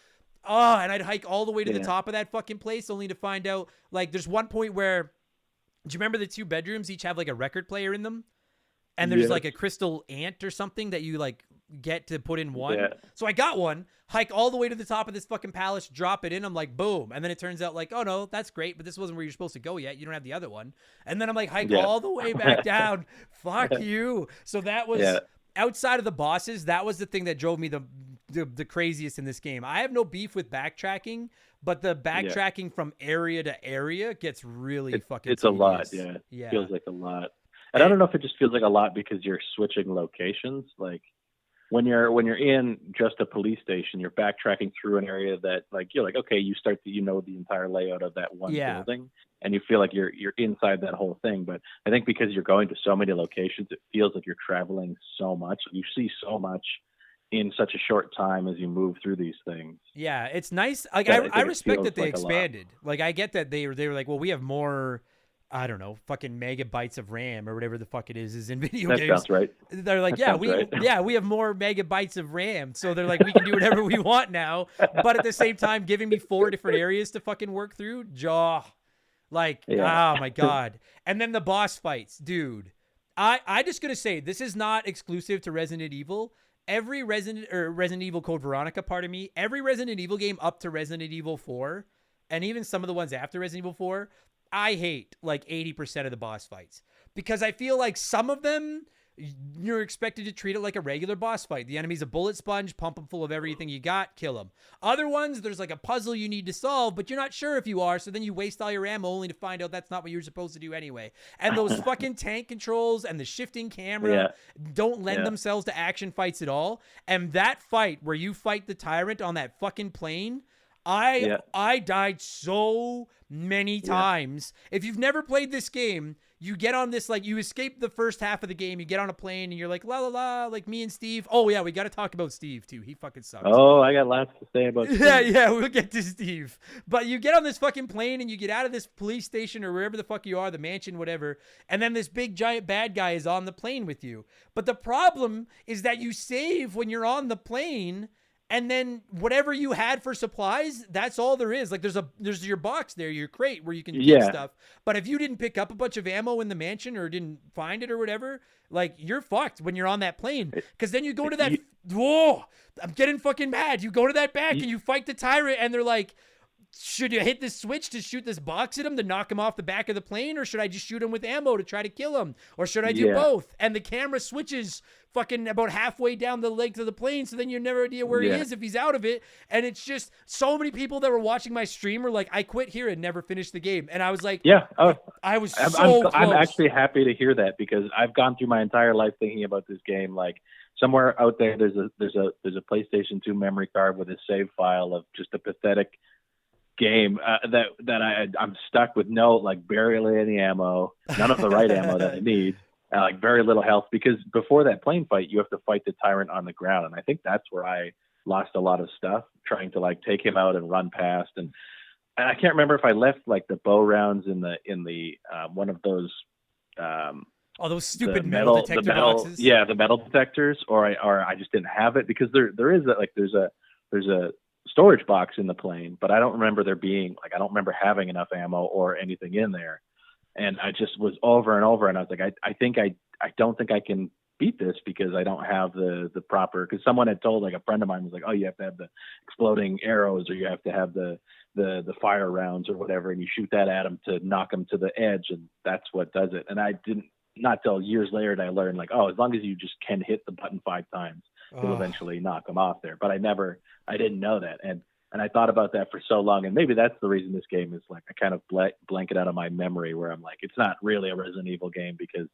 and I'd hike all the way to the top of that fucking place only to find out, like, there's one point where, do you remember the 2 bedrooms each have like a record player in them? And there's like a crystal ant or something that you like get to put in one. So I got one, hike all the way to the top of this fucking palace, drop it in. I'm like, boom. And then it turns out like, oh no, that's great. But this wasn't where you're supposed to go yet. You don't have the other one. And then I'm like, hike all the way back down. Fuck you. So that was outside of the bosses. That was the thing that drove me the craziest in this game. I have no beef with backtracking, but the backtracking from area to area gets really fucking it's tedious. A lot. Yeah. Feels like a lot. And I don't know if it just feels like a lot because you're switching locations. Like when you're in just a police station, you're backtracking through an area that like you're like, okay, you start to the entire layout of that one building, and you feel like you're inside that whole thing. But I think because you're going to so many locations, it feels like you're traveling so much. You see so much in such a short time as you move through these things. Yeah, it's nice. Like Yeah, I I think it respect feels that they like a lot. expanded. Like I get that they were like, well, we have more, I don't know, fucking megabytes of RAM or whatever the fuck it is in video That games. sounds right. They're like, That yeah, sounds right. we have more megabytes of RAM. So they're like, we can do whatever we want now. But at the same time, giving me 4 different areas to fucking work through. Like, Yeah. oh my God. And then the boss fights, dude. I just gonna say, this is not exclusive to Resident Evil. Every Resident Evil Code Veronica, pardon me, every Resident Evil game up to Resident Evil 4, and even some of the ones after Resident Evil 4, I hate like 80% of the boss fights. Because I feel like some of them, you're expected to treat it like a regular boss fight. The enemy's a bullet sponge, pump them full of everything you got, kill them. Other ones, there's like a puzzle you need to solve, but you're not sure if you are, so then you waste all your ammo only to find out that's not what you're supposed to do anyway. And those fucking tank controls and the shifting camera don't lend themselves to action fights at all. And that fight where you fight the tyrant on that fucking plane, I died so many times. If you've never played this game, you get on this, like, you escape the first half of the game, you get on a plane, and you're like, la la la, like me and Steve. Oh, yeah, we got to talk about Steve, too. He fucking sucks. Oh, I got lots to say about Steve. Yeah, we'll get to Steve. But you get on this fucking plane, and you get out of this police station or wherever the fuck you are, the mansion, whatever, and then this big, giant bad guy is on the plane with you. But the problem is that you save when you're on the plane, and then whatever you had for supplies, that's all there is. Like there's your box there, your crate where you can keep stuff. But if you didn't pick up a bunch of ammo in the mansion or didn't find it or whatever, like you're fucked when you're on that plane. Because then you go to that. Whoa, I'm getting fucking mad. You go to that back and you fight the tyrant, and they're like, should you hit this switch to shoot this box at him to knock him off the back of the plane, or should I just shoot him with ammo to try to kill him, or should I do both? And the camera switches fucking about halfway down the length of the plane, so then you never idea where he is if he's out of it. And it's just so many people that were watching my stream were like, I quit here and never finished the game. And I was like, I was so close. I'm actually happy to hear that, because I've gone through my entire life thinking about this game. Like somewhere out there, there's a PlayStation 2 memory card with a save file of just a pathetic game that I'm stuck with barely any ammo, none of the right ammo that I need, like very little health, because before that plane fight you have to fight the tyrant on the ground, and I think that's where I lost a lot of stuff trying to like take him out and run past, and I can't remember if I left like the bow rounds in the one of those those stupid metal detector boxes. Yeah, the metal detectors, or I just didn't have it, because there is there's a storage box in the plane, but I don't remember there being I don't remember having enough ammo or anything in there. And I just was over and over, and I was like, I don't think I can beat this, because I don't have the proper, because someone had told, like a friend of mine was like, oh, you have to have the exploding arrows, or you have to have the fire rounds or whatever, and you shoot that at them to knock them to the edge, and that's what does it. And I didn't, not till years later did I learn, like, oh, as long as you just can hit the button 5 times, you'll eventually knock them off there. But I didn't know that. And I thought about that for so long, and maybe that's the reason this game is like, I kind of blank it out of my memory, where I'm like, it's not really a Resident Evil game, because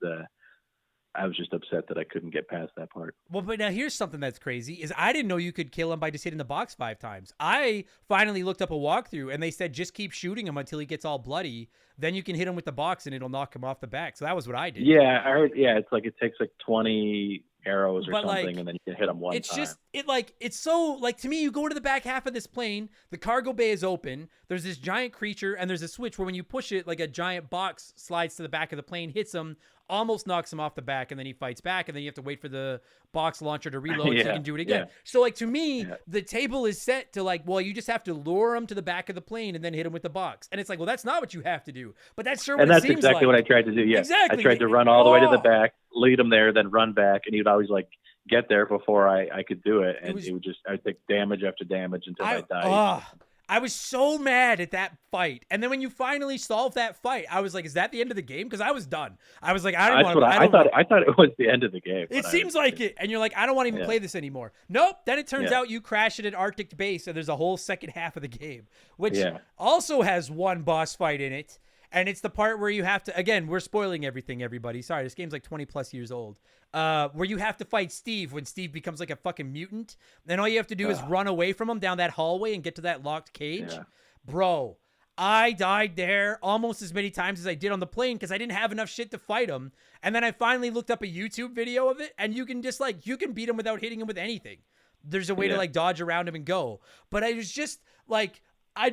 I was just upset that I couldn't get past that part. Well, but now here's something that's crazy, is I didn't know you could kill him by just hitting the box 5 times. I finally looked up a walkthrough, and they said just keep shooting him until he gets all bloody. Then you can hit him with the box, and it'll knock him off the back. So that was what I did. Yeah, I heard. Yeah, it's like it takes like 20 arrows or something, like, and then you can hit them one time. It's just it's so, like, to me, you go to the back half of this plane, the cargo bay is open, there's this giant creature, and there's a switch where when you push it, like a giant box slides to the back of the plane, hits him, almost knocks him off the back, and then he fights back, and then you have to wait for the box launcher to reload so you can do it again. So like, to me, the table is set to like, well, you just have to lure him to the back of the plane and then hit him with the box. And it's like, well, that's not what you have to do, but that's sure what it seems like. And that's exactly what I tried to do. Yeah, exactly. I tried to run all the way to the back, lead him there, then run back, and he'd always like get there before I could do it, and it would just, I'd take damage after damage until I died. I was so mad at that fight. And then when you finally solved that fight, I was like, is that the end of the game? Because I was done. I was like, I thought it was the end of the game. It seems like it. And you're like, I don't want to even play this anymore. Nope. Then it turns out you crash at an Arctic base, and there's a whole second half of the game, which also has one boss fight in it. And it's the part where you have to, again, we're spoiling everything, everybody. Sorry, this game's like 20 plus years old. Where you have to fight Steve when Steve becomes like a fucking mutant. And all you have to do is run away from him down that hallway and get to that locked cage. Yeah. Bro, I died there almost as many times as I did on the plane, because I didn't have enough shit to fight him. And then I finally looked up a YouTube video of it, and you can just like, you can beat him without hitting him with anything. There's a way to like dodge around him and go. But I was just like, I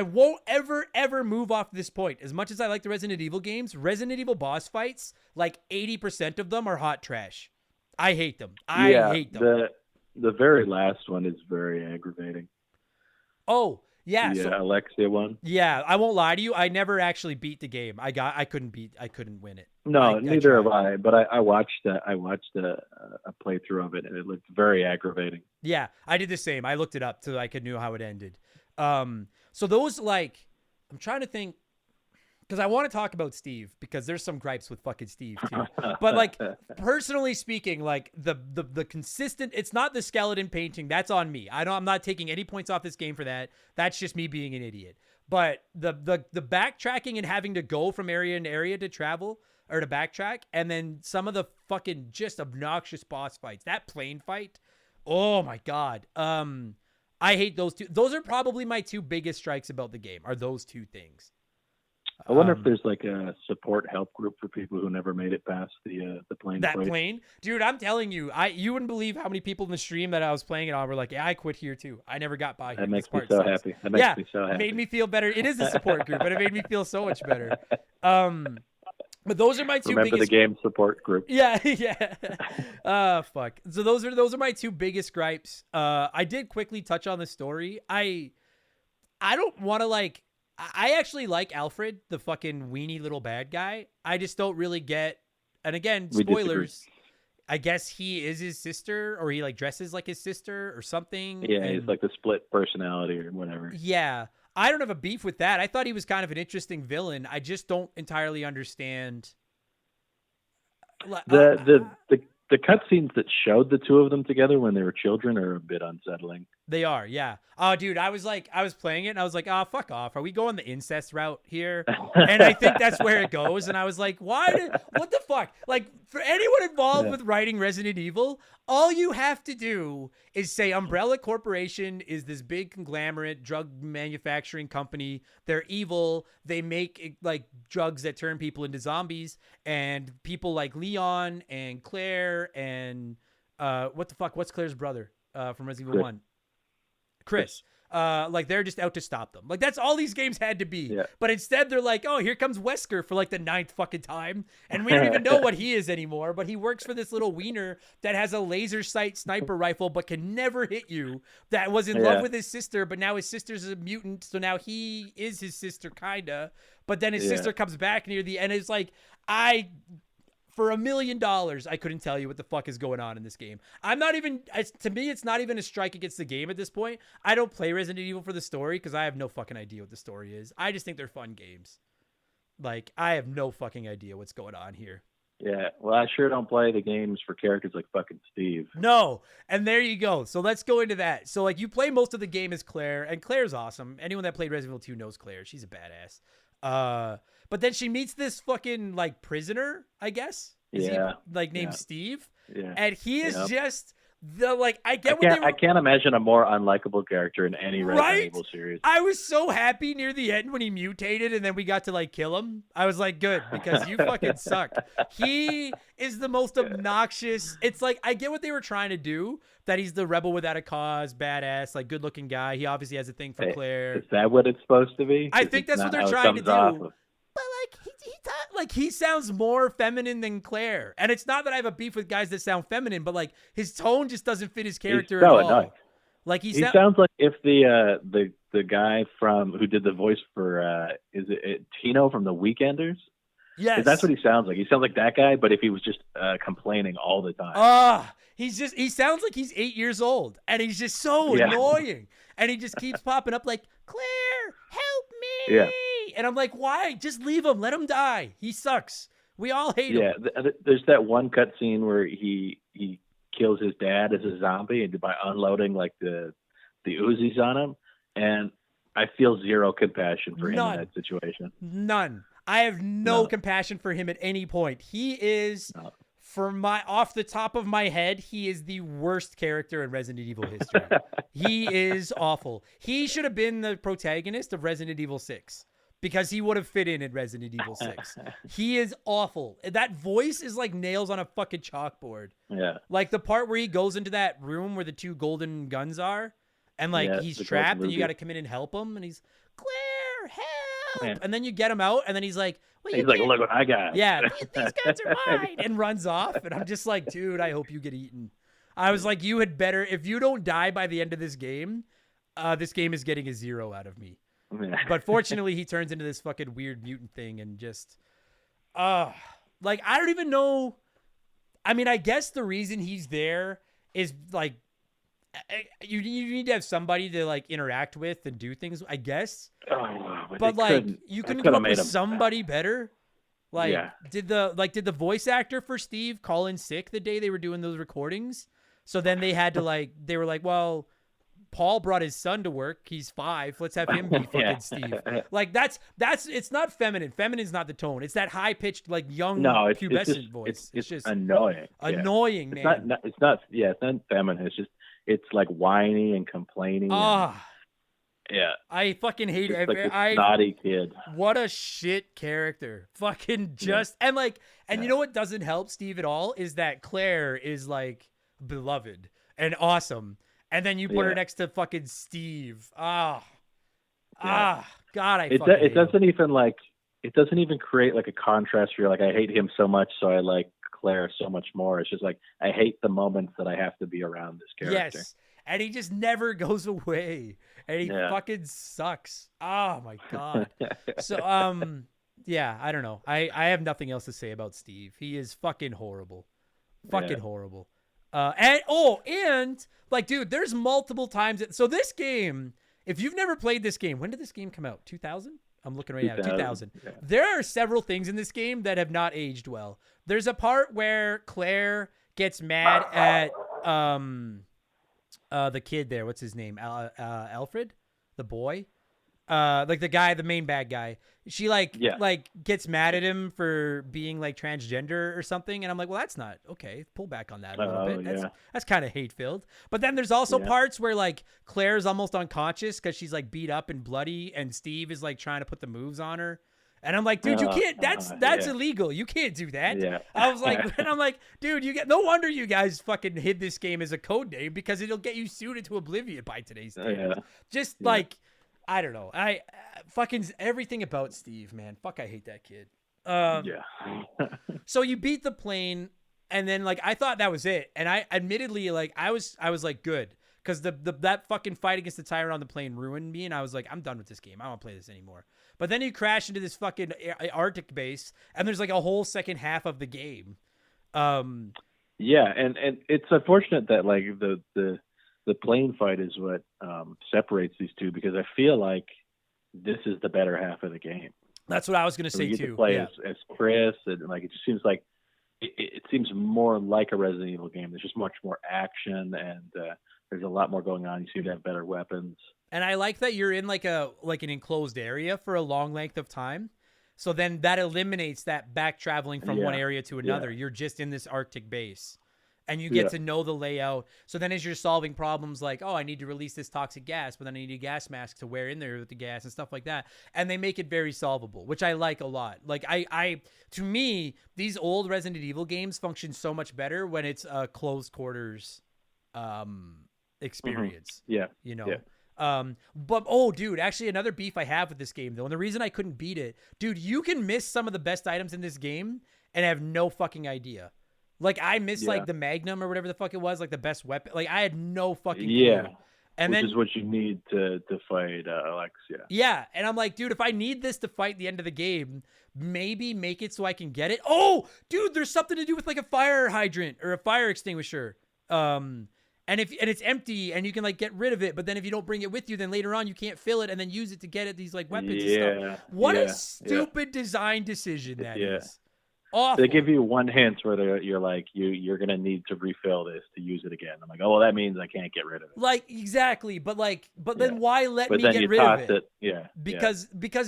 won't ever move off this point. As much as I like the Resident Evil games, Resident Evil boss fights, like 80% of them are hot trash. I hate them. I hate them. The very last one is very aggravating. Oh, yeah. The Alexia one. Yeah, I won't lie to you. I never actually beat the game. I couldn't win it. No, neither have I. But I watched a playthrough of it, and it looked very aggravating. Yeah, I did the same. I looked it up so I could know how it ended. So those, like, I'm trying to think, because I want to talk about Steve, because there's some gripes with fucking Steve too. But like, personally speaking, like the consistent, it's not the skeleton painting. That's on me. I'm not taking any points off this game for that. That's just me being an idiot. But the backtracking and having to go from area to area to travel or to backtrack, and then some of the fucking just obnoxious boss fights. That plane fight, oh my god. I hate those two. Those are probably my two biggest strikes about the game. Are those two things? I wonder if there's like a support help group for people who never made it past the plane. That plane, dude. I'm telling you, you wouldn't believe how many people in the stream that I was playing it on were like, "Yeah, I quit here too. I never got by here." That makes me so happy. That makes me so happy. It made me feel better. It is a support group, but it made me feel so much better. But those are my two Remember biggest. The game support group. Yeah. Fuck. So those are my two biggest gripes. I did quickly touch on the story. I don't want to like. I actually like Alfred, the fucking weenie little bad guy. I just don't really get. And again, spoilers. I guess he is his sister, or he like dresses like his sister, or something. Yeah, he's like the split personality or whatever. Yeah. I don't have a beef with that. I thought he was kind of an interesting villain. I just don't entirely understand. The cutscenes that showed the two of them together when they were children are a bit unsettling. They are, yeah. Oh, dude, I was playing it and I was like, oh, fuck off. Are we going the incest route here? And I think that's where it goes. And I was like, what the fuck? Like, for anyone involved with writing Resident Evil, all you have to do is say Umbrella Corporation is this big conglomerate drug manufacturing company. They're evil. They make like drugs that turn people into zombies. And people like Leon and Claire and what's Claire's brother from Resident Evil 1? Chris. Like they're just out to stop them. Like that's all these games had to be. Yeah. But instead they're like, oh, here comes Wesker for like the 9th fucking time. And we don't even know what he is anymore. But he works for this little wiener that has a laser sight sniper rifle but can never hit you. That was in love with his sister, but now his sister's a mutant. So now he is his sister, kinda. But then his sister comes back near the end. It's like, for $1 million, I couldn't tell you what the fuck is going on in this game. To me, it's not even a strike against the game at this point. I don't play Resident Evil for the story because I have no fucking idea what the story is. I just think they're fun games. Like, I have no fucking idea what's going on here. Yeah, well, I sure don't play the games for characters like fucking Steve. No, and there you go. So let's go into that. So, like, you play most of the game as Claire, and Claire's awesome. Anyone that played Resident Evil 2 knows Claire. She's a badass. But then she meets this fucking like prisoner, I guess. Is he like named Steve? Yeah. And he is just the like I can't imagine a more unlikable character in any Resident Evil series. I was so happy near the end when he mutated and then we got to like kill him. I was like, good, because you fucking suck. He is the most obnoxious. It's like I get what they were trying to do, that he's the rebel without a cause, badass, like good looking guy. He obviously has a thing for Claire. Is that what it's supposed to be? I think that's what they're trying to do. But he sounds more feminine than Claire. And it's not that I have a beef with guys that sound feminine, but like his tone just doesn't fit his character at all. Annoying. Like he sounds like if the guy who did the voice for is it Tino from The Weekenders? Yes. That's what he sounds like. He sounds like that guy, but if he was just complaining all the time. He sounds like he's 8 years old and he's just so annoying. And he just keeps popping up like, Claire, help me. Yeah. And I'm like, why? Just leave him. Let him die. He sucks. We all hate him. Yeah, there's that one cutscene where he kills his dad as a zombie and by unloading like the Uzis on him. And I feel zero compassion for him in that situation. None. I have no compassion for him at any point. He is, off the top of my head, he is the worst character in Resident Evil history. He is awful. He should have been the protagonist of Resident Evil 6. because he would have fit in Resident Evil 6. He is awful. That voice is like nails on a fucking chalkboard. Yeah. Like the part where he goes into that room where the 2 golden guns are, and like he's trapped, and you got to come in and help him, and he's Claire, help, and then you get him out, and then he's like, well, he's like, look what I got. Yeah, these guns are mine, and runs off, and I'm just like, dude, I hope you get eaten. I was like, you had better, if you don't die by the end of this game is getting a 0 out of me. But fortunately, he turns into this fucking weird mutant thing, and just, like, I don't even know. I mean, I guess the reason he's there is like, you need to have somebody to like interact with and do things, I guess. But like, you couldn't come up with somebody better. Like, did the voice actor for Steve call in sick the day they were doing those recordings? So then they had to like, they were like, well, Paul brought his son to work. He's 5. Let's have him be fucking Steve. Like that's it's not feminine. Feminine's not the tone. It's that high pitched like young pubescent voice. It's just annoying. Annoying, it's man. It's not feminine. It's like whiny and complaining. Yeah. I fucking hate it. Like a snotty kid. What a shit character. Fucking just and like you know what doesn't help Steve at all is that Claire is like beloved and awesome. And then you put her next to fucking Steve. God, it doesn't even create like a contrast where you're like, I hate him so much, so I like Claire so much more. It's just like, I hate the moments that I have to be around this character. Yes. And he just never goes away. And he fucking sucks. Oh my God. So, yeah, I don't know. I have nothing else to say about Steve. He is fucking horrible. Fucking horrible. And like, dude, there's multiple times. So this game, if you've never played this game, when did this game come out? 2000? I'm looking right now. 2000. Yeah. There are several things in this game that have not aged well. There's a part where Claire gets mad at the kid there. What's his name? Alfred, the boy. Like the guy, the main bad guy. She like gets mad at him for being like transgender or something, and I'm like, well, that's not okay. Pull back on that a little bit. That's kind of hate filled. But then there's also parts where like Claire's almost unconscious because she's like beat up and bloody, and Steve is like trying to put the moves on her. And I'm like, dude, you can't. That's illegal. You can't do that. Yeah. I was like, and I'm like, dude, no wonder you guys fucking hid this game as a code name because it'll get you sued into oblivion by today's standards. Just like. I don't know. I fucking everything about Steve, man. Fuck, I hate that kid. So you beat the plane, and then like I thought that was it, and I admittedly like I was like good because that fucking fight against the tyrant on the plane ruined me, and I was like, I'm done with this game. I don't want to play this anymore. But then you crash into this fucking Arctic base, and there's like a whole second half of the game. And it's unfortunate that like the plane fight is what separates these two, because I feel like this is the better half of the game. That's what I was going to say you too. To play as Chris, and like it just seems like it seems more like a Resident Evil game. There's just much more action, and there's a lot more going on. You seem to have better weapons. And I like that you're in like an enclosed area for a long length of time. So then that eliminates that back traveling from one area to another. You're just in this Arctic base. And you get to know the layout. So then as you're solving problems like, oh, I need to release this toxic gas, but then I need a gas mask to wear in there with the gas and stuff like that. And they make it very solvable, which I like a lot. Like to me, these old Resident Evil games function so much better when it's a closed quarters experience. Yeah. You know? Yeah. But oh dude, actually another beef I have with this game though, and the reason I couldn't beat it, dude, you can miss some of the best items in this game and have no fucking idea. Like I missed like the Magnum or whatever the fuck it was, like the best weapon. Like I had no fucking clue. And which is what you need to fight Alexia. Yeah, and I'm like, dude, if I need this to fight the end of the game, maybe make it so I can get it. Oh, dude, there's something to do with like a fire hydrant or a fire extinguisher. And it's empty and you can like get rid of it, but then if you don't bring it with you, then later on you can't fill it and then use it to get at these like weapons and stuff. What a stupid design decision that is. Awful. They give you one hint where you're like, you're gonna need to refill this to use it again. I'm like, oh well, that means I can't get rid of it. Like exactly, but then why let me get rid of it? Yeah, because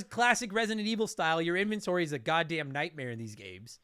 classic Resident Evil style, your inventory is a goddamn nightmare in these games.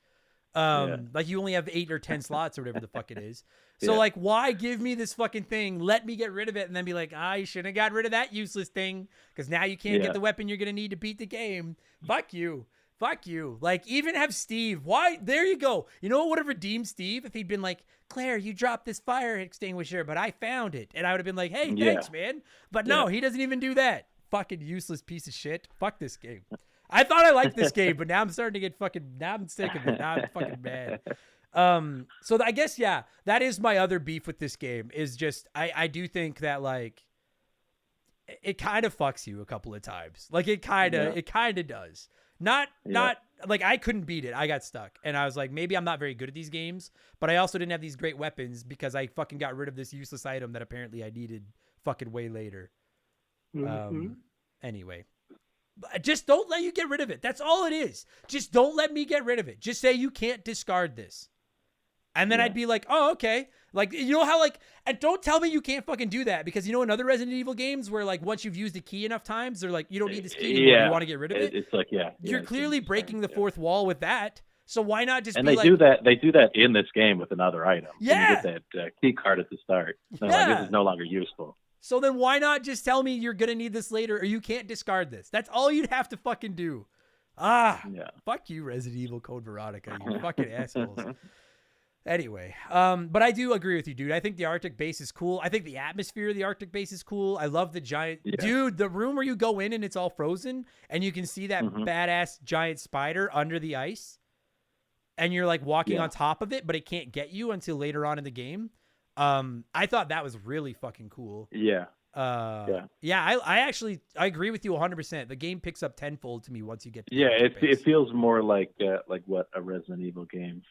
Like you only have 8 or 10 slots or whatever the fuck it is. So Yeah. like, why give me this fucking thing? Let me get rid of it and then be like, you shouldn't have got rid of that useless thing because now you can't get the weapon you're going to need to beat the game. Fuck you. Fuck you. Like, even have Steve. Why? There you go. You know what would have redeemed Steve if he'd been like, Claire, you dropped this fire extinguisher, but I found it. And I would have been like, hey, thanks, man. But no, he doesn't even do that. Fucking useless piece of shit. Fuck this game. I thought I liked this game, but now I'm starting to get now I'm sick of it. Now I'm fucking mad. So I guess, that is my other beef with this game is just, I do think that like, it kind of fucks you a couple of times. Like it kind of does. Not like I couldn't beat it. I got stuck and I was like, maybe I'm not very good at these games, but I also didn't have these great weapons because I fucking got rid of this useless item that apparently I needed fucking way later. Anyway, just don't let you get rid of it. That's all it is. Just don't let me get rid of it. Just say you can't discard this. And then I'd be like, oh, okay. Like, you know how like, and don't tell me you can't fucking do that because in other Resident Evil games where like once you've used a key enough times, they're like, you don't need this key anymore. You want to get rid of it. It's like, You're clearly breaking the fourth wall with that. So why not just and be they do that. They do that in this game with another item. Yeah. You get that key card at the start. So like, this is no longer useful. So then why not just tell me you're going to need this later or you can't discard this? That's all you'd have to fucking do. Fuck you, Resident Evil Code Veronica, you fucking assholes. Anyway, but I do agree with you, dude. I think the Arctic base is cool. I think the atmosphere of the Arctic base is cool. I love the giant... Dude, the room where you go in and it's all frozen and you can see that badass giant spider under the ice and you're like walking on top of it, but it can't get you until later on in the game. I thought that was really fucking cool. I agree with you 100%. The game picks up tenfold to me once you get to it feels more like what a Resident Evil game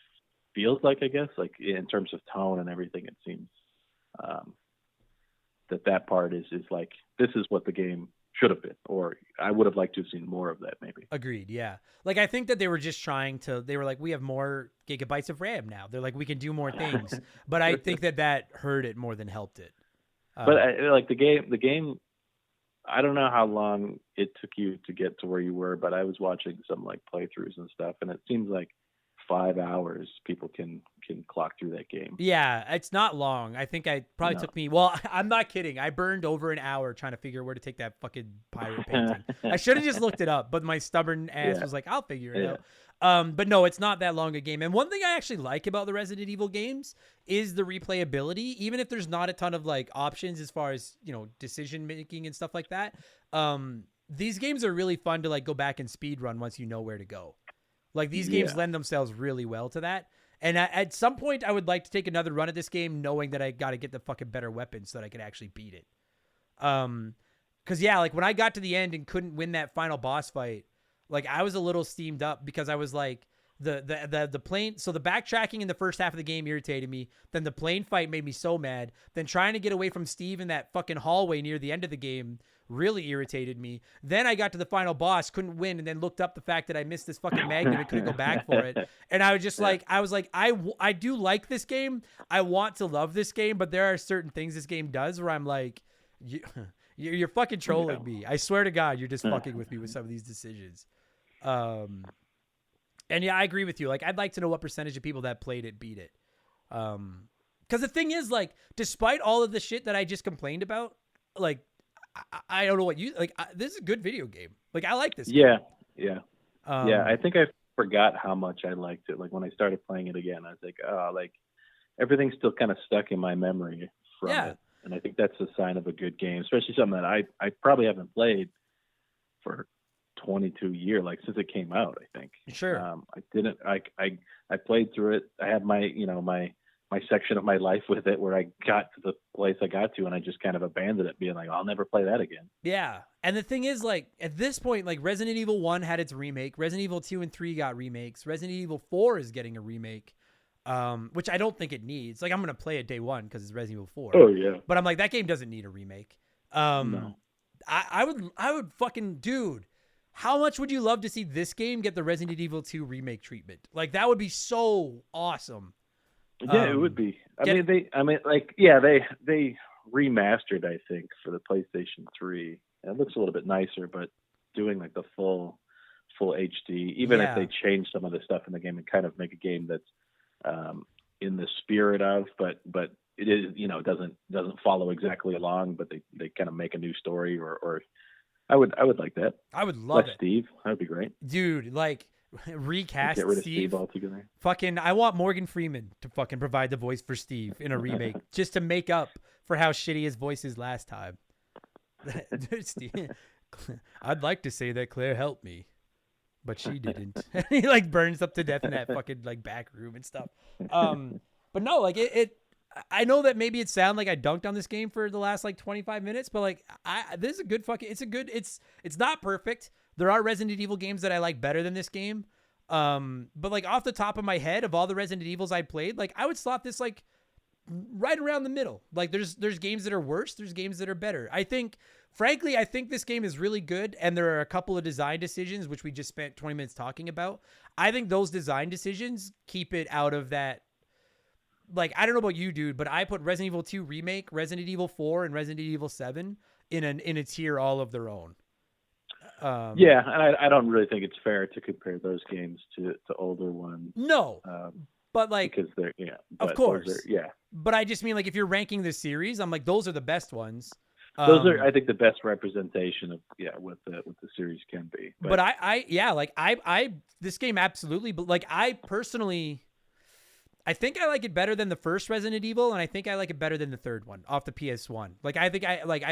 feels like, I guess, like in terms of tone and everything. It seems that part is like, this is what the game should have been, or I would have liked to have seen more of that maybe. Agreed. Yeah. Like, I think that they were just they were like, we have more gigabytes of RAM now. They're like, we can do more things, but I think that hurt it more than helped it. But like the game, I don't know how long it took you to get to where you were, but I was watching some like playthroughs and stuff, and it seems like 5 hours people can clock through that game. Yeah, it's not long. I think I probably took me, well, I'm not kidding. I burned over an hour trying to figure where to take that fucking pirate painting. I should have just looked it up, but my stubborn ass was like, I'll figure it out. But no, it's not that long a game. And one thing I actually like about the Resident Evil games is the replayability, even if there's not a ton of like options as far as, decision making and stuff like that. These games are really fun to like go back and speed run once you know where to go. Like these games lend themselves really well to that. And at some point I would like to take another run at this game knowing that I got to get the fucking better weapons so that I can actually beat it. Cause like when I got to the end and couldn't win that final boss fight, like I was a little steamed up because I was like the plane. So the backtracking in the first half of the game irritated me. Then the plane fight made me so mad. Then trying to get away from Steve in that fucking hallway near the end of the game really irritated me. Then I got to the final boss, couldn't win, and then looked up the fact that I missed this fucking magnum and couldn't go back for it. And I was just like, I do like this game. I want to love this game, but there are certain things this game does where I'm like, you're fucking trolling me. I swear to God, you're just fucking with me with some of these decisions. And yeah, I agree with you. Like, I'd like to know what percentage of people that played it beat it. Because the thing is, like, despite all of the shit that I just complained about, like, I don't know what you like. This is a good video game. Like, I like this game. Yeah. I think I forgot how much I liked it. Like when I started playing it again, I was like, oh, like everything's still kind of stuck in my memory from it. And I think that's a sign of a good game, especially something that I probably haven't played for 22 years, like since it came out, I think. Sure. I played through it. I had my my section of my life with it where I got to the place I got to and I just kind of abandoned it, being like, I'll never play that again. Yeah. And the thing is, like, at this point, like, Resident Evil 1 had its remake. Resident Evil 2 and 3 got remakes. Resident Evil 4 is getting a remake, which I don't think it needs. Like, I'm going to play it day one because it's Resident Evil 4. Oh, yeah. But I'm like, that game doesn't need a remake. No. I would fucking, dude, how much would you love to see this game get the Resident Evil 2 remake treatment? Like, that would be so awesome. Yeah, it would be. They remastered, I think, for the PlayStation 3. And it looks a little bit nicer, but doing like the full full HD, even if Yeah. they change some of the stuff in the game and kind of make a game that's in the spirit of, but it is, you know, it doesn't follow exactly along, but they kind of make a new story, or I would like that. I would love it. Steve, that would be great. Dude, like recast Get rid of Steve. Steve altogether. Fucking, I want Morgan Freeman to fucking provide the voice for Steve in a remake, just to make up for how shitty his voice is last time. Dude, Steve, I'd like to say that Claire helped me, but she didn't. He like burns up to death in that fucking like back room and stuff. But no, like it. I know that maybe it sounded like I dunked on this game for the last like 25 minutes, but like this is a good fucking. It's not perfect. There are Resident Evil games that I like better than this game. But like off the top of my head, of all the Resident Evils I played, like I would slot this like right around the middle. Like there's games that are worse, there's games that are better. Frankly, I think this game is really good, and there are a couple of design decisions which we just spent 20 minutes talking about. I think those design decisions keep it out of that. Like, I don't know about you, dude, but I put Resident Evil 2 Remake, Resident Evil 4, and Resident Evil 7 in a tier all of their own. Yeah, and I don't really think it's fair to compare those games to older ones. No, but like, because they're of course, yeah. But I just mean, like, if you're ranking the series, I'm like, those are the best ones. Those are, I think, the best representation of what the series can be. But this game absolutely, but like I personally, I think I like it better than the first Resident Evil, and I think I like it better than the third one off the PS1. Like I think I like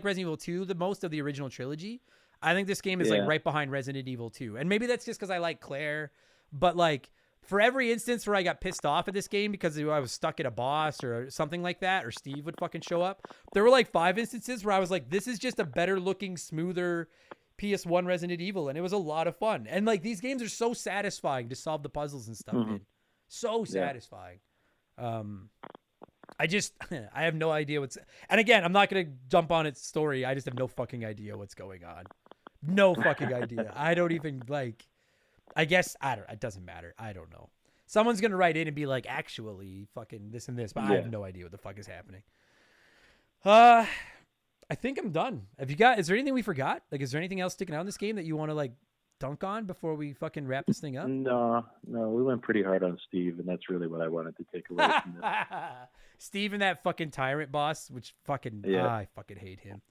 Resident Evil 2 the most of the original trilogy. I think this game is like right behind Resident Evil 2. And maybe that's just because I like Claire, but like for every instance where I got pissed off at this game because I was stuck at a boss or something like that, or Steve would fucking show up, there were like 5 instances where I was like, this is just a better looking, smoother PS1 Resident Evil, and it was a lot of fun. And like these games are so satisfying to solve the puzzles and stuff in. So satisfying. I have no idea and again, I'm not going to jump on its story. I just have no fucking idea what's going on. No fucking idea. I don't even I guess it doesn't matter. I don't know. Someone's going to write in and be like, actually fucking this and this, but I have no idea what the fuck is happening. I think I'm done. Is there anything we forgot? Like, is there anything else sticking out in this game that you want to like dunk on before we fucking wrap this thing up? No, we went pretty hard on Steve, and that's really what I wanted to take away from this. Steve and that fucking tyrant boss, which fucking I fucking hate him.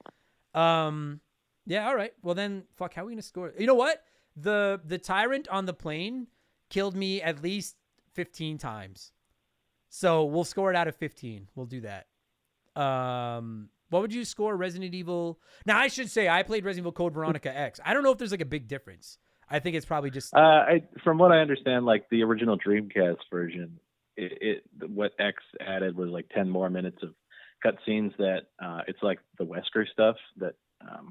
Yeah, all right. Well then, fuck, how are we gonna score? You know what? The tyrant on the plane killed me at least 15 times. So we'll score it out of 15. We'll do that. What would you score Resident Evil? Now, I should say I played Resident Evil Code Veronica X. I don't know if there's like a big difference. I think it's probably just... from what I understand, like the original Dreamcast version, what X added was like 10 more minutes of cutscenes that it's like the Wesker stuff that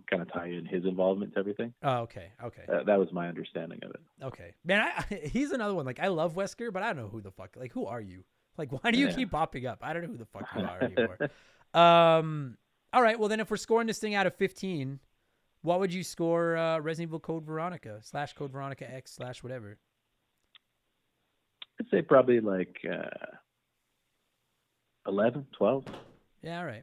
kind of tie in his involvement to everything. Oh, okay. That was my understanding of it. Okay. Man, he's another one. Like, I love Wesker, but I don't know who the fuck... Like, who are you? Like, why do you keep popping up? I don't know who the fuck you are anymore. All right, well then if we're scoring this thing out of 15, what would you score Resident Evil Code Veronica / Code Veronica X / whatever? I'd say probably like 11, 12. Yeah, all right.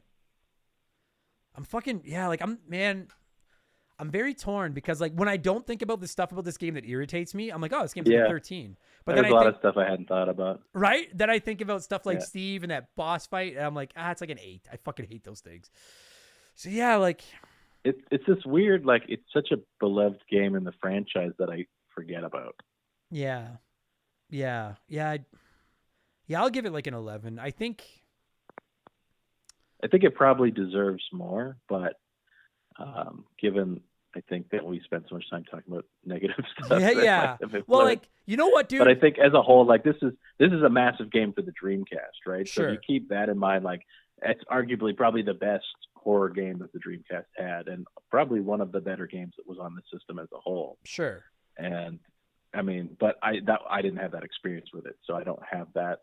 I'm very torn because like when I don't think about the stuff about this game that irritates me, I'm like, oh, this game's like 13. But there's a lot of stuff I hadn't thought about. Right? Then I think about stuff like Steve and that boss fight, and I'm like, it's like an 8. I fucking hate those things. So yeah, like it's this weird, like it's such a beloved game in the franchise that I forget about. Yeah. I'll give it like an 11. I think it probably deserves more, but given I think that we spent so much time talking about negative stuff. Yeah. Well, like, you know what, dude? But I think as a whole, like this is a massive game for the Dreamcast, right? Sure. So you keep that in mind, like it's arguably probably the best horror game that the Dreamcast had, and probably one of the better games that was on the system as a whole. Sure. And I mean, but I didn't have that experience with it, so I don't have that.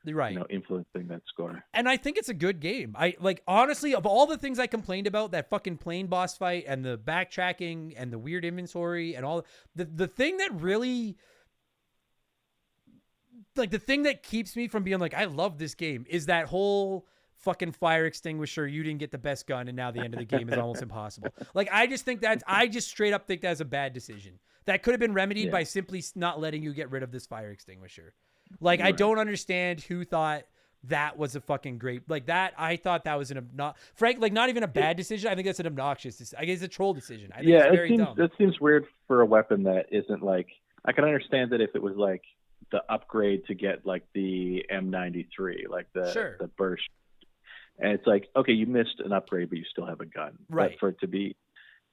Right. Influencing that score. And I think it's a good game. I like, honestly, of all the things I complained about, that fucking plane boss fight and the backtracking and the weird inventory and all, the thing that really, like the thing that keeps me from being like, I love this game is that whole fucking fire extinguisher, you didn't get the best gun, and now the end of the game is almost impossible. Like, I just straight up think that's a bad decision. That could have been remedied by simply not letting you get rid of this fire extinguisher. Like, I don't understand who thought that was a fucking great, like that. I thought that was not even a bad decision. I think that's an obnoxious, I guess it's a troll decision. I think it's very dumb. It seems weird for a weapon that isn't like, I can understand that if it was like the upgrade to get like the M93, like the burst. And it's like, okay, you missed an upgrade, but you still have a gun. Right. But for it to be,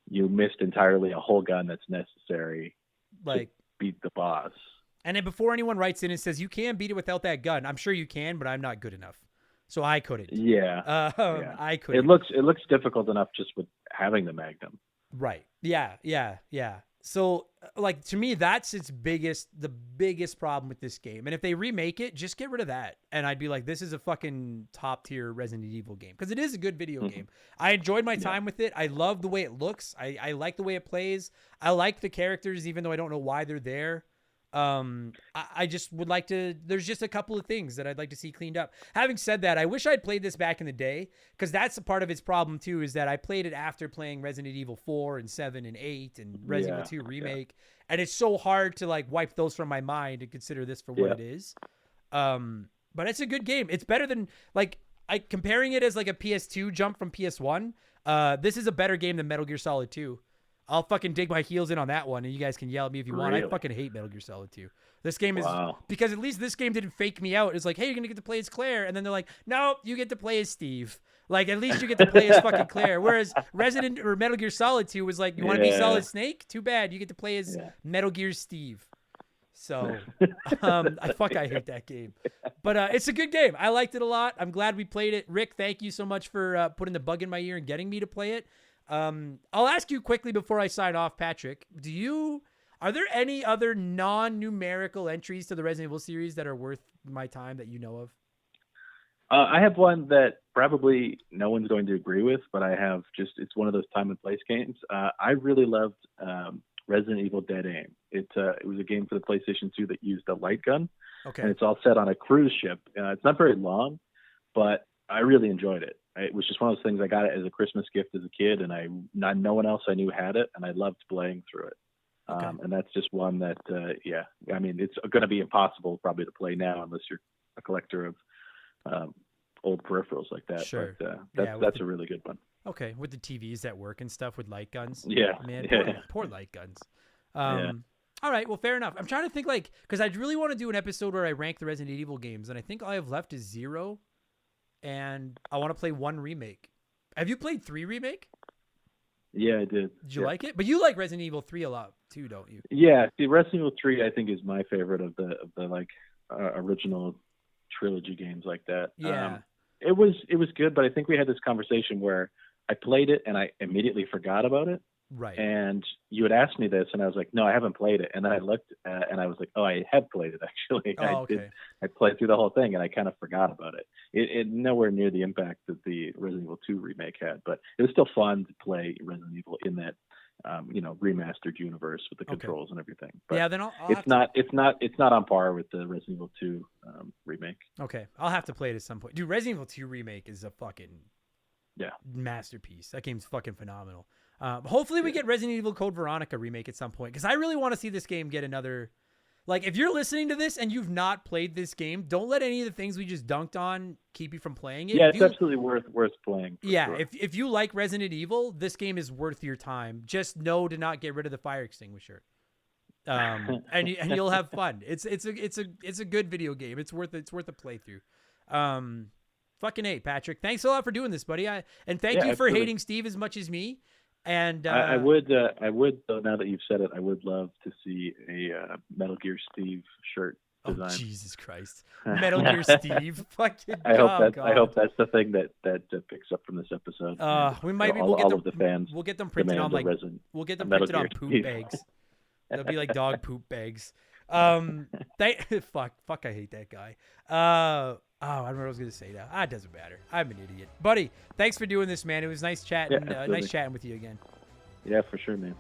you missed entirely a whole gun that's necessary to beat the boss. And then before anyone writes in and says, you can beat it without that gun, I'm sure you can, but I'm not good enough. So I couldn't. Yeah. I couldn't. It looks difficult enough just with having the Magnum. Right. Yeah. So, like, to me, that's the biggest problem with this game. And if they remake it, just get rid of that. And I'd be like, this is a fucking top tier Resident Evil game. Because it is a good video game. I enjoyed my time with it. I love the way it looks. I like the way it plays. I like the characters, even though I don't know why they're there. I just would like to, there's just a couple of things that I'd like to see cleaned up. Having said that, I wish I'd played this back in the day, because that's a part of its problem too, is that I played it after playing Resident Evil 4 and 7 and 8 and Resident Evil 2 Remake. And it's so hard to like wipe those from my mind and consider this for what it is. But it's a good game. It's better than comparing it as like a PS2 jump from PS1. This is a better game than Metal Gear Solid 2. I'll fucking dig my heels in on that one, and you guys can yell at me if you want. I fucking hate Metal Gear Solid 2. This game is because at least this game didn't fake me out. It's like, hey, you're gonna get to play as Claire, and then they're like, no, you get to play as Steve. Like, at least you get to play as fucking Claire. Whereas Metal Gear Solid 2 was like, you want to be Solid Snake? Too bad, you get to play as Metal Gear Steve. So, I hate that game, but it's a good game. I liked it a lot. I'm glad we played it. Rick, thank you so much for putting the bug in my ear and getting me to play it. I'll ask you quickly before I sign off, Patrick. Are there any other non-numerical entries to the Resident Evil series that are worth my time that you know of? I have one that probably no one's going to agree with, but it's one of those time and place games. I really loved Resident Evil Dead Aim. It was a game for the PlayStation 2 that used a light gun. Okay. And it's all set on a cruise ship. It's not very long, but I really enjoyed it. It was just one of those things. I got it as a Christmas gift as a kid, and no one else I knew had it, and I loved playing through it. Okay. And that's just one that, I mean, it's going to be impossible probably to play now unless you're a collector of old peripherals like that. Sure. But that's a really good one. Okay, with the TVs at work and stuff with light guns. Yeah. Man, poor light guns. All right, well, fair enough. I'm trying to think, because I really want to do an episode where I rank the Resident Evil games, and I think all I have left is 0. And I want to play 1 remake. Have you played 3 remake? Yeah, I did. Did you like it? But you like Resident Evil 3 a lot too, don't you? Yeah, see, Resident Evil 3 I think is my favorite of the original trilogy games like that. Yeah. It was good, but I think we had this conversation where I played it and I immediately forgot about it. Right. And you had asked me this, and I was like, no, I haven't played it. And then I looked, and I was like, oh, I have played it, actually. Okay. I played through the whole thing, and I kind of forgot about it. It nowhere near the impact that the Resident Evil 2 remake had, but it was still fun to play Resident Evil in that, remastered universe with the controls and everything. But yeah, then it's not on par with the Resident Evil 2 remake. Okay, I'll have to play it at some point. Dude, Resident Evil 2 remake is a fucking masterpiece. That game's fucking phenomenal. Hopefully we get Resident Evil Code Veronica remake at some point, because I really want to see this game get another. Like, if you're listening to this and you've not played this game, don't let any of the things we just dunked on keep you from playing it. Yeah, it's absolutely worth playing. Yeah, sure. if you like Resident Evil, this game is worth your time. Just know to not get rid of the fire extinguisher, and you'll have fun. It's a good video game. It's worth a playthrough. Fucking A, Patrick. Thanks a lot for doing this, buddy. And thank you for hating Steve as much as me. And I would though, now that you've said it, I would love to see a Metal Gear Steve shirt design. Oh, Jesus Christ, Metal Gear Steve! Fucking. I hope that's the thing that picks up from this episode. We'll get all of the fans. We'll get them printed on we'll get them printed on poop bags. They'll be like dog poop bags. Fuck, I hate that guy. I don't know what I was going to say now. It doesn't matter. I'm an idiot. Buddy, thanks for doing this, man. It was nice chatting. Nice chatting with you again. Yeah, for sure, man.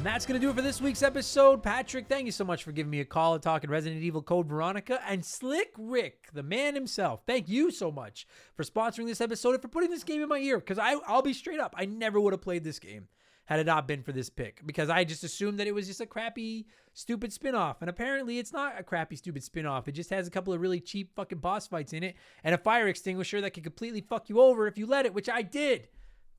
that's going to do it for this week's episode. Patrick, thank you so much for giving me a call and talking Resident Evil Code Veronica. And Slick Rick, the man himself, thank you so much for sponsoring this episode and for putting this game in my ear. Because I'll be straight up, I never would have played this game had it not been for this pick. Because I just assumed that it was just a crappy, stupid spinoff. And apparently it's not a crappy, stupid spinoff. It just has a couple of really cheap fucking boss fights in it and a fire extinguisher that can completely fuck you over if you let it, which I did.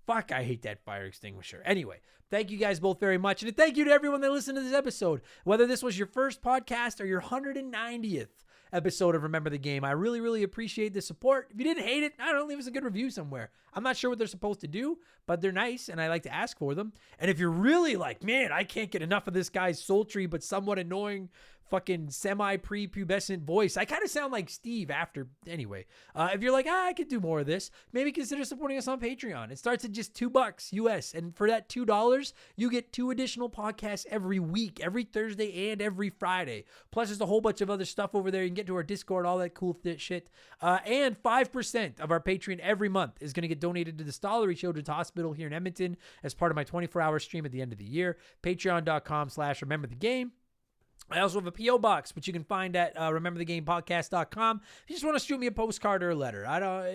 Fuck, I hate that fire extinguisher. Anyway, thank you guys both very much. And thank you to everyone that listened to this episode. Whether this was your first podcast or your 190th episode of Remember the Game, I really, really appreciate the support. If you didn't hate it, I don't know, leave us a good review somewhere. I'm not sure what they're supposed to do, but they're nice, and I like to ask for them. And if you're really like, man, I can't get enough of this guy's sultry but somewhat annoying fucking semi-prepubescent voice. I kind of sound like Steve after. Anyway, if you're like, I could do more of this, maybe consider supporting us on Patreon. It starts at just $2 US. And for that $2, you get 2 additional podcasts every week, every Thursday and every Friday. Plus, there's a whole bunch of other stuff over there. You can get to our Discord, all that cool shit. And 5% of our Patreon every month is going to get donated to the Stollery Children's Hospital here in Edmonton as part of my 24-hour stream at the end of the year. Patreon.com/rememberthegame. I also have a P.O. box, which you can find at rememberthegamepodcast.com. If you just want to shoot me a postcard or a letter,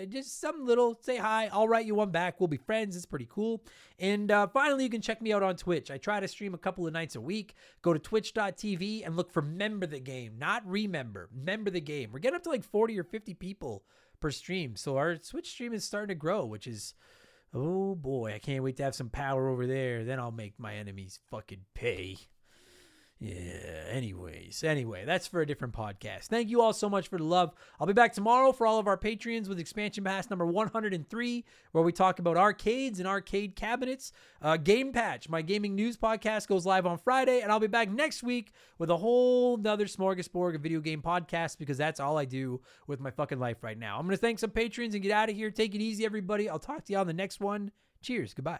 just something little, say hi. I'll write you one back. We'll be friends. It's pretty cool. And finally, you can check me out on Twitch. I try to stream a couple of nights a week. Go to twitch.tv and look for Member the Game, not Remember. Member the Game. We're getting up to like 40 or 50 people per stream. So our Twitch stream is starting to grow, which is, oh boy, I can't wait to have some power over there. Then I'll make my enemies fucking pay. Yeah, anyway, that's for a different podcast. Thank you all so much for the love. I'll be back tomorrow for all of our Patreons with Expansion Pass number 103, where we talk about arcades and arcade cabinets. Game Patch, my gaming news podcast, goes live on Friday, and I'll be back next week with a whole nother smorgasbord of video game podcasts, because that's all I do with my fucking life right now. I'm going to thank some patrons and get out of here. Take it easy, everybody. I'll talk to you on the next one. Cheers. Goodbye.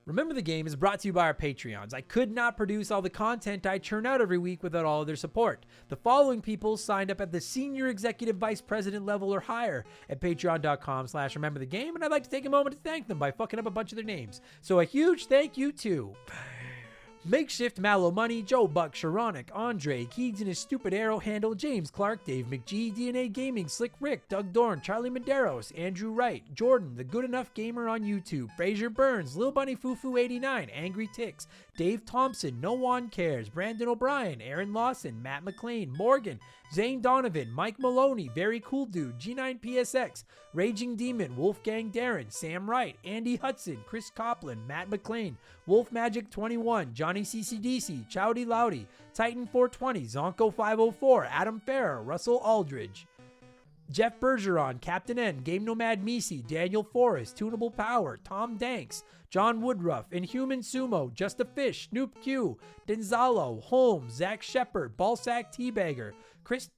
Remember the Game is brought to you by our Patreons. I could not produce all the content I churn out every week without all of their support. The following people signed up at the senior executive vice president level or higher at patreon.com/rememberthegame, and I'd like to take a moment to thank them by fucking up a bunch of their names. So a huge thank you to Makeshift Mallow Money, Joe Buck, Sharonic, Andre, Keeds and his stupid arrow handle, James Clark, Dave McGee, DNA Gaming, Slick Rick, Doug Dorn, Charlie Medeiros, Andrew Wright, Jordan, The Good Enough Gamer on YouTube, Fraser Burns, Lil Bunny Fufu 89, Angry Ticks, Dave Thompson, No One Cares, Brandon O'Brien, Aaron Lawson, Matt McLean, Morgan, Zane Donovan, Mike Maloney, Very Cool Dude, G9PSX, Raging Demon, Wolfgang Darren, Sam Wright, Andy Hudson, Chris Copland, Matt McLean, Wolf Magic 21, Johnny CCDC, Chowdy Loudy, Titan 420, Zonko 504, Adam Farrer, Russell Aldridge, Jeff Bergeron, Captain N, Game Nomad Misi, Daniel Forrest, Tunable Power, Tom Danks, John Woodruff, Inhuman Sumo, Just a Fish, Snoop Q, Denzalo, Holmes, Zach Shepard, Ballsack Teabagger, Chris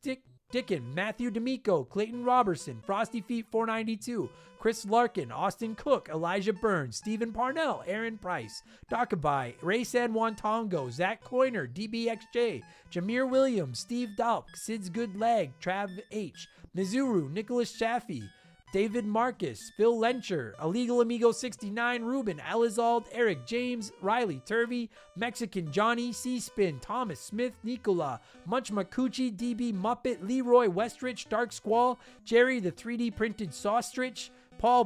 Dickin, Matthew D'Amico, Clayton Robertson, Frosty Feet 492, Chris Larkin, Austin Cook, Elijah Burns, Stephen Parnell, Aaron Price, Dakabai, Ray San Juan Tongo, Zach Coiner, DBXJ, Jameer Williams, Steve Dalp, Sid's Good Leg, Trav H, Mizuru, Nicholas Chaffee, David Marcus, Phil Lencher, Illegal Amigo 69, Ruben, Alizald, Eric James, Riley Turvey, Mexican Johnny, C-Spin, Thomas Smith, Nicola, Munch Makuchi, DB Muppet, Leroy Westrich, Dark Squall, Jerry the 3D printed Saustrich, Paul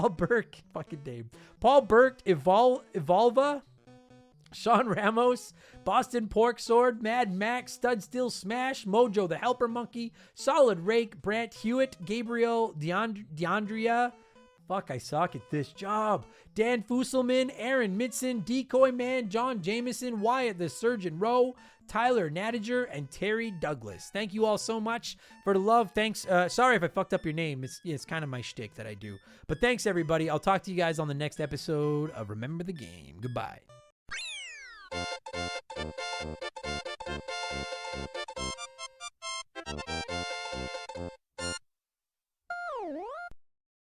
Burke, fucking name, Paul Burke, Evolva, Sean Ramos, Boston Pork Sword, Mad Max, Stud Still Smash, Mojo the Helper Monkey, Solid Rake, Brant Hewitt, Gabriel DeAndrea, fuck, I suck at this job, Dan Fusselman, Aaron Mitson, Decoy Man, John Jameson, Wyatt the Surgeon Rowe, Tyler Nadiger, and Terry Douglas. Thank you all so much for the love. Thanks. Sorry if I fucked up your name. It's kind of my shtick that I do. But thanks, everybody. I'll talk to you guys on the next episode of Remember the Game. Goodbye.